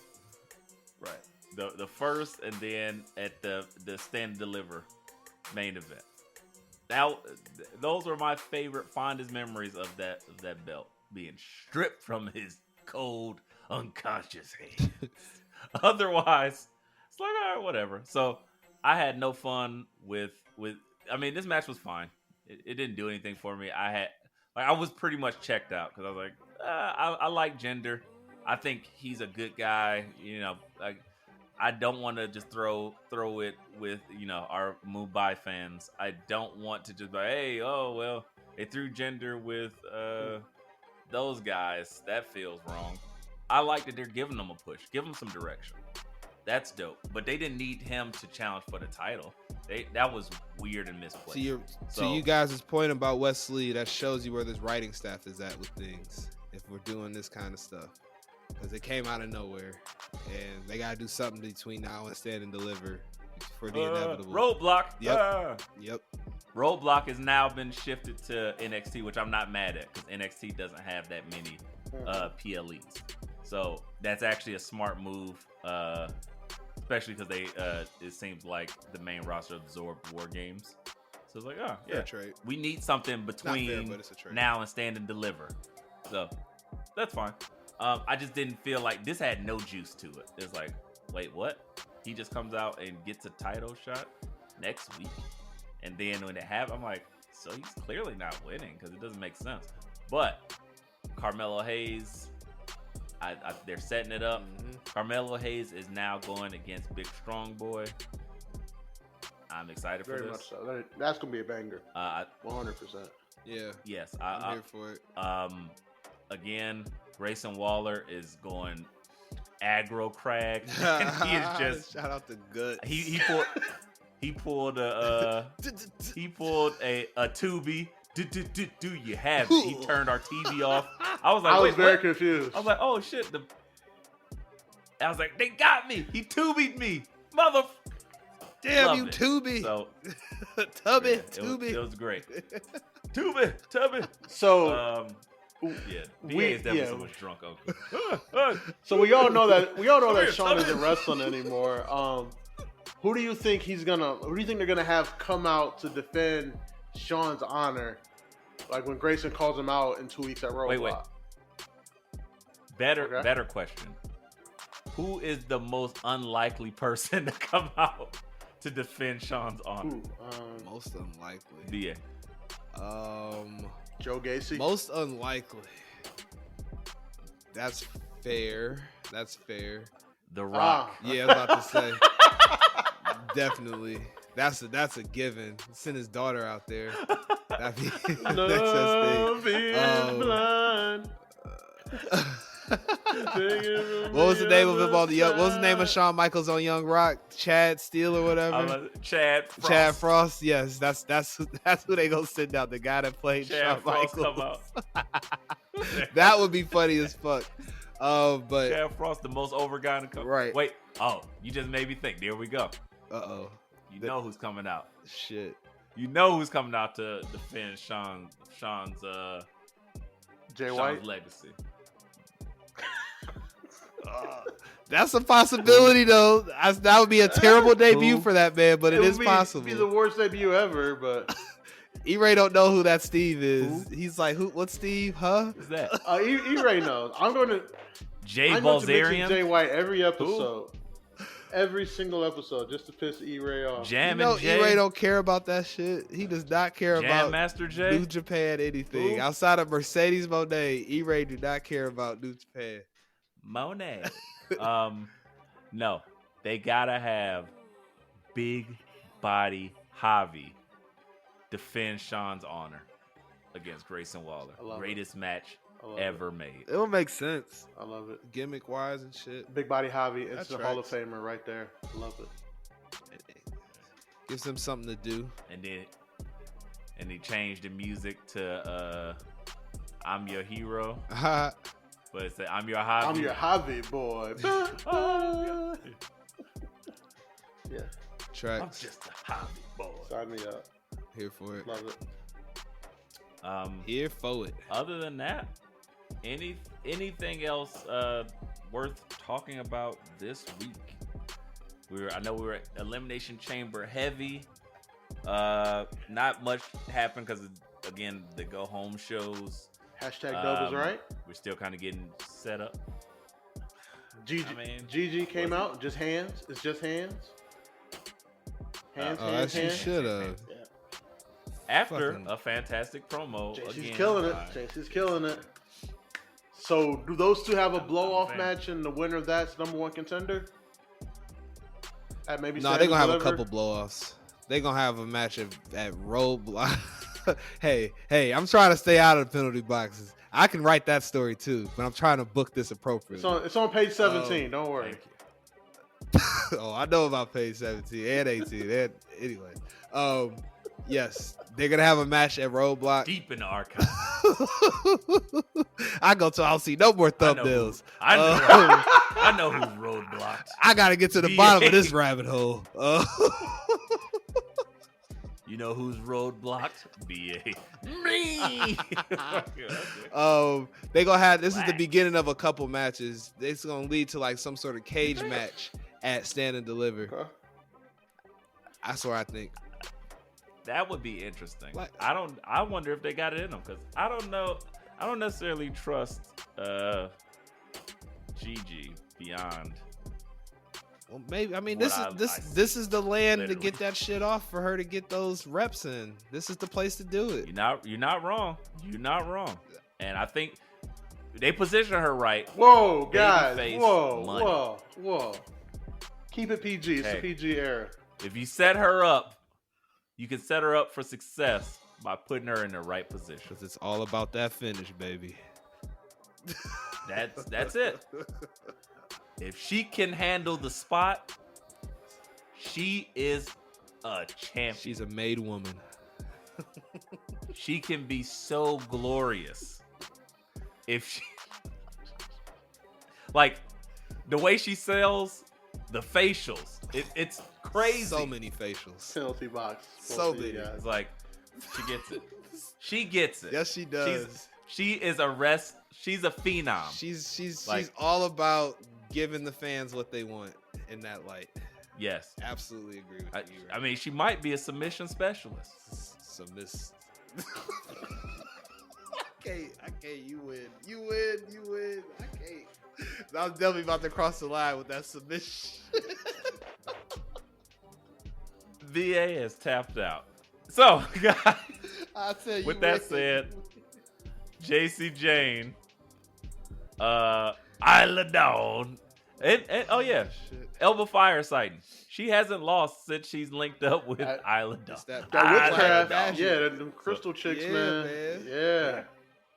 Right. The first, and then at the Stand and Deliver main event. Those are my favorite, fondest memories of that belt being stripped from his cold, unconscious hands. Otherwise, it's like, all right, whatever. So I had no fun with. I mean, this match was fine. It didn't do anything for me. I was pretty much checked out because I was like, I like Jinder. I think he's a good guy. You know, like I don't want to just throw it with our Mumbai fans. I don't want to just be, hey, oh well, they threw Jinder with those guys. That feels wrong. I like that they're giving them a push, give them some direction. That's dope. But they didn't need him to challenge for the title. That was weird and misplaced. To you guys' point about Wesley, that shows you where this writing staff is at with things. If we're doing this kind of stuff, because it came out of nowhere, and they gotta do something between now and Stand and Deliver for the inevitable. Roadblock. Yep. Roadblock has now been shifted to NXT, which I'm not mad at because NXT doesn't have that many PLEs. So that's actually a smart move, especially because it seems like the main roster absorbed War Games. So it's like, oh, yeah, trade. We need something between Not fair, but it's a trade. now and Stand and Deliver. So that's fine. I just didn't feel like this had no juice to it. It's like, wait, what? He just comes out and gets a title shot next week. And then when it happened, I'm like, so he's clearly not winning because it doesn't make sense. But Carmelo Hayes, they're setting it up. Mm-hmm. Carmelo Hayes is now going against Big Strong Boy. I'm excited Very for much this. so. That's gonna be a banger. 100%. Yeah. Yes, I'm here for it. Again, Grayson Waller is going aggro crag. He is just shout out to Guts. he pulled a Tubi. Do you have it? He turned our TV off. I was like, I was wait, very what? confused. I was like, oh shit. I was like, they got me. He Tubied me, mother. Damn Love you, it. Tubi. So Tubby, yeah, Tubi. it was great. Tubby. So Yeah, PA is definitely so much drunk uncle. So we all know that here, Sean come isn't here. wrestling anymore. Who do you think they're gonna have come out to defend Sean's honor? Like when Grayson calls him out in 2 weeks at Roadblock. Wait. Better Okay. better question. Who is the most unlikely person to come out to defend Sean's honor? Ooh, Most unlikely. BA. Joe Gacy. Most unlikely. That's fair. The Rock. Yeah, I was about to say. Definitely. That's a given. Send his daughter out there. That'd be Love is Um, blind. What was the name of him on the? What was the name of Shawn Michaels on Young Rock? Chad Steele or whatever. Chad Frost. Chad Frost. Yes, that's who they gonna send out. The guy that played Chad Shawn Frost Michaels. come out. That would be funny as fuck. But Chad Frost, the most over guy in the company. Right. Wait. Oh, you just made me think. There we go. uh-oh. You know who's coming out. Shit. You know who's coming out to defend Sean's Jay Sean's White. legacy. That's a possibility, though. That would be a terrible debut Who? for that man, but it is possible. It'd be the worst debut ever, but E-Ray don't know who that Steve is. Who? He's like, who? What's Steve? Huh? Who's that? E-Ray knows. I'm going to. Jay I know to mention Balzerian? Jay White every episode. Every single episode, just to piss E-Ray off. Jam You know, and Jay? E-Ray don't care about that shit. He does not care Jam about Master Jay? New Japan anything. Who? Outside of Mercedes Moné, E-Ray do not care about New Japan. Monet. No, they gotta have big body Javi defend Sean's honor against Grayson Waller. I love Greatest match I love ever made. It would make sense, I love it. gimmick wise and shit. Big body Javi. It's That's the Hall of Famer right there. I love it. Gives him something to do. And he changed the music to I'm Your Hero. But it's I'm Your Javi. I'm your Javi boy. Yeah, Tracks. I'm just a Javi boy. sign me up. Here for it. Love it. Here for it. Other than that, anything else worth talking about this week? I know we were at Elimination Chamber heavy. Not much happened because again the go home shows. Hashtag Dub is right. We're still kind of getting set up. GG came out. Just hands. It's just hands. Hands. She should have. Yeah. After Fucking- a fantastic promo, JC's again, killing it. by- JC's killing it. So, do those two have a blow-off fan. match, and the winner of that's number one contender? At maybe No, Stand they're and gonna have a Deliver? couple blow-offs. They're gonna have a match at Roadblock. hey, I'm trying to stay out of the penalty boxes. I can write that story too, but I'm trying to book this appropriately. It's on page 17. Don't worry. Thank you. Oh, I know about page 17 and 18. Anyway, yes, they're gonna have a match at Roadblock. Deep in the archive. I go till I don't see no more thumbnails. I know who's roadblocked. I gotta get to the bottom of this rabbit hole. You know who's roadblocked? BA. Me. They gonna have this is the beginning of a couple matches. It's gonna lead to like some sort of cage match at Stand and Deliver. Okay. That's what I think. That would be interesting. Like- I wonder if they got it in them because I don't know. I don't necessarily trust Gigi beyond. Well, maybe. I mean, What this is the land to literally. get that shit off for her to get those reps in. This is the place to do it. You're not wrong. You're not wrong. And I think they position her right. Whoa, guys. Babyface money. Whoa. Keep it PG. It's Hey. the PG era. If you set her up, you can set her up for success by putting her in the right position. Because it's all about that finish, baby. That's it. If she can handle the spot, she is a champion. She's a made woman. She can be so glorious. If she like the way she sells the facials, it's crazy. So many facials. Penalty box. So Both of you big. guys. It's like she gets it. She gets it. Yes, she does. She is she's a phenom. She's Like- all about giving the fans what they want in that light. Yes. Absolutely agree with you. I mean, she might be a submission specialist. Submiss. I can't. You win. I can't. I was definitely about to cross the line with that submission. VA has tapped out. So, guys, I tell you. with that said, JC Jane, Isla Dawn, and oh yeah, shit. Elba Fire sighting. She hasn't lost since she's linked up with Isla Dawn. It's that- That Isla witchcraft. Dawn. Yeah, them crystal chicks, Yeah, man. man. Yeah.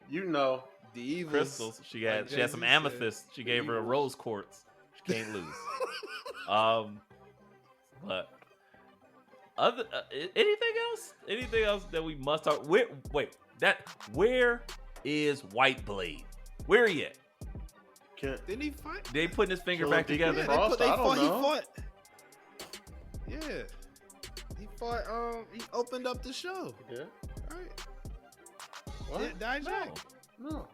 You know. The evils. Crystals. She had like some Jay-Z said. amethyst. She gave her a rose quartz. She can't lose. But other anything else? Anything else that we must talk? Where is White Blade? Where he at? Didn't he fight? They putting his finger So back did together. he- Frost? I don't know. He fought. Yeah. He fought. He opened up the show. Yeah. Right. What? Dijak. No.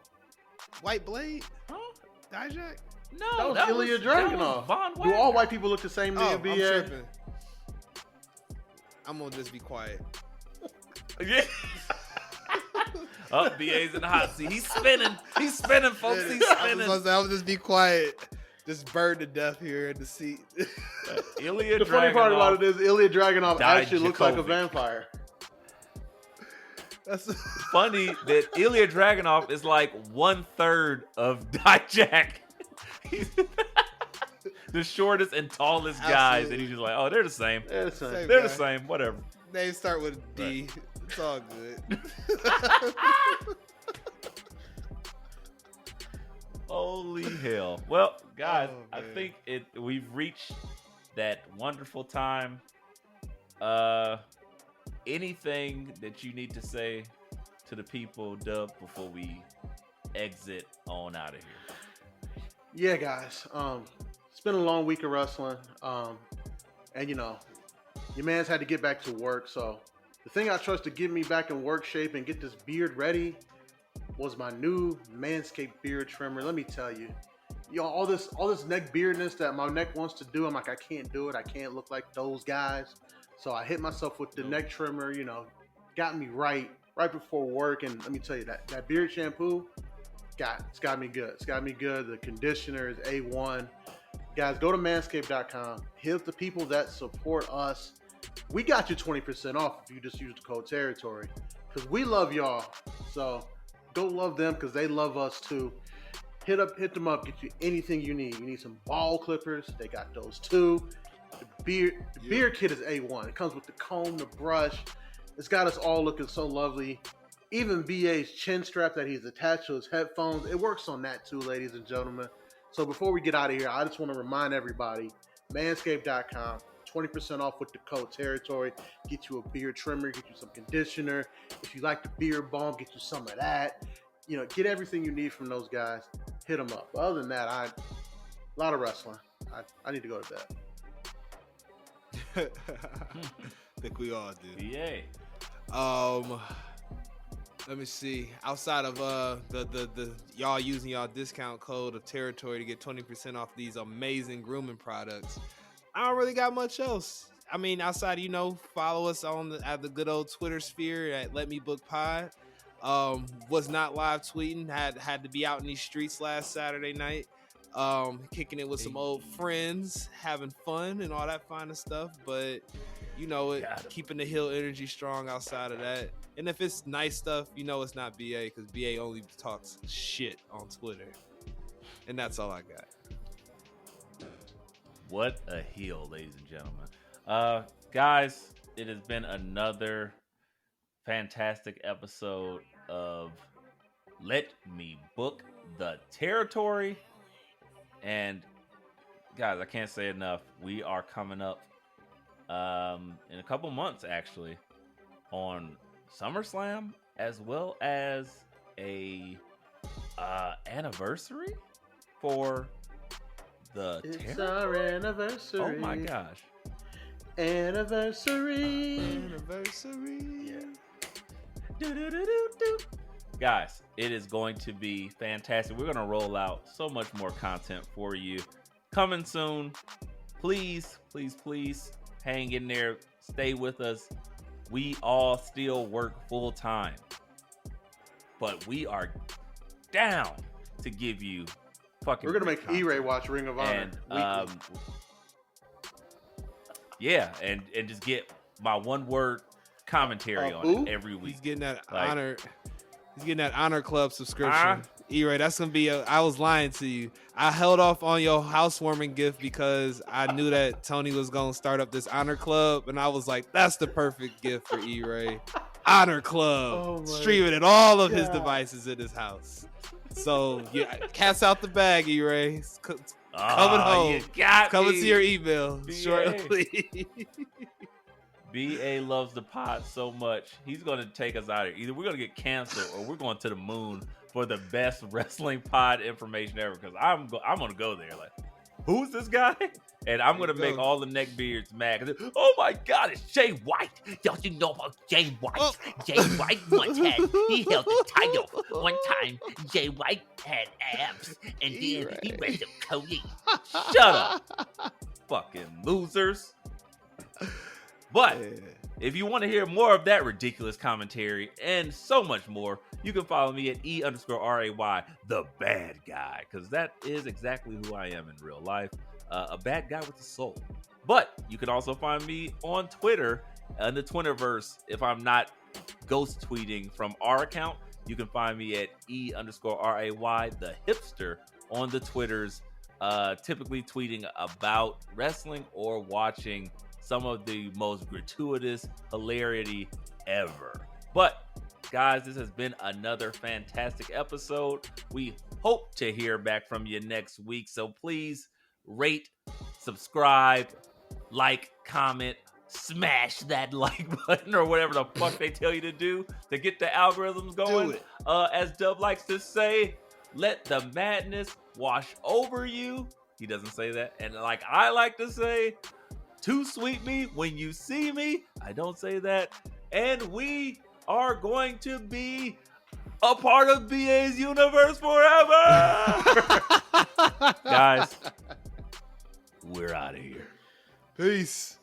White Blade. Huh? Dijak. No, That was Ilya Dragunov. Von Do Wagner. all white people look the same to Oh, you, I'm BA? tripping. I'm gonna just be quiet. Yeah. Oh, BA's in the hot seat. He's spinning. He's spinning, folks. He's spinning. I'm gonna just be quiet. Just burned to death here in the seat. Ilya The funny part about it is Ilya Dragunov actually looks like a Dijakovic. vampire. That's funny that Ilya Dragunov is like 1/3 of Dijak. He's the shortest and tallest guys, Absolutely. and he's just like, oh, they're the same. Yeah, it's Same. They're guy. the same. Whatever. Names start with D. It's all good. Holy hell. Well, guys, Oh, I man. think we've reached that wonderful time. Anything that you need to say to the people, Dub, before we exit on out of here? Yeah, guys. It's been a long week of wrestling. And you know, your man's had to get back to work. So the thing I trust to get me back in work shape and get this beard ready was my new Manscaped beard trimmer. Let me tell you, all this neck beardness that my neck wants to do, I'm like, I can't do it. I can't look like those guys. So I hit myself with the neck trimmer, you know, got me right before work. And let me tell you, that beard shampoo, it's got me good. It's got me good. The conditioner is A1. Guys, go to manscaped.com. Hit up the people that support us. We got you 20% off if you just use the code territory, because we love y'all. So go love them because they love us too. Hit them up. Get you anything you need. You need some ball clippers. They got those too. The beard kit is A1. It comes with the comb, the brush. It's got us all looking so lovely. Even BA's chin strap that he's attached to his headphones, it works on that too, ladies and gentlemen. So before we get out of here, I just want to remind everybody, manscaped.com, 20% off with the code territory. Get you a beard trimmer, get you some conditioner. If you like the beard balm, get you some of that. You know, get everything you need from those guys. Hit them up. Other than that, a lot of wrestling. I need to go to bed. think we all do. BA. Let me see. Outside of the y'all using y'all discount code of territory to get 20% off these amazing grooming products, I don't really got much else. I mean, outside, you know, follow us at the good old Twitter sphere at Let Me Book Pod. Was not live tweeting. Had to be out in these streets last Saturday night. Kicking it with some old friends, having fun and all that fine stuff. But you know, keeping the heel energy strong outside of that. And if it's nice stuff, you know it's not BA, because BA only talks shit on Twitter. And that's all I got. What a heel, ladies and gentlemen. Guys, it has been another fantastic episode of Let Me Book the Territory. And guys, I can't say enough. We are coming up in a couple months, actually, on SummerSlam, as well as a anniversary for the It's Territory. our anniversary. Oh my gosh. Anniversary. Anniversary. Do-do-do-do-do. Guys, it is going to be fantastic. We're going to roll out so much more content for you. Coming soon. Please, please, please hang in there. Stay with us. We all still work full time, but we are down to give you fucking. We're gonna great make content. E-Ray watch Ring of Honor. And yeah, and just get my one word commentary on who? it every week. He's getting that Like- honor. He's getting that Honor Club subscription. E-Ray, that's gonna be. I was lying to you. I held off on your housewarming gift because I knew that Tony was gonna start up this Honor Club, and I was like, "That's the perfect gift for E-Ray." Honor Club, Oh my streaming at all of his God. devices in his house. So, yeah, cat's out the bag, E-Ray. It's coming Oh, home. you got Coming me. to your email BA. shortly. BA loves the pod so much, he's going to take us out of here. Either we're going to get canceled or we're going to the moon for the best wrestling pod information ever, because I'm going to go there. Like, who's this guy? And I'm going to make all the neckbeards mad. Oh my God, it's Jay White. Don't you know about Jay White? Jay White he held the title. One time, Jay White had abs, and then he wrestled Cody. Shut up. Fucking losers. But if you want to hear more of that ridiculous commentary and so much more, you can follow me at E_RAY, the bad guy, because that is exactly who I am in real life, a bad guy with a soul. But you can also find me on Twitter, in the Twitterverse. If I'm not ghost tweeting from our account, you can find me at E_RAY, the hipster, on the Twitters, typically tweeting about wrestling or watching some of the most gratuitous hilarity ever. But guys, this has been another fantastic episode. We hope to hear back from you next week. So please rate, subscribe, like, comment, smash that like button or whatever the fuck they tell you to do to get the algorithms going. As Dub likes to say, let the madness wash over you. He doesn't say that. And like I like to say, too sweet me when you see me. I don't say that. And we are going to be a part of BA's universe forever. Guys, we're out of here. Peace.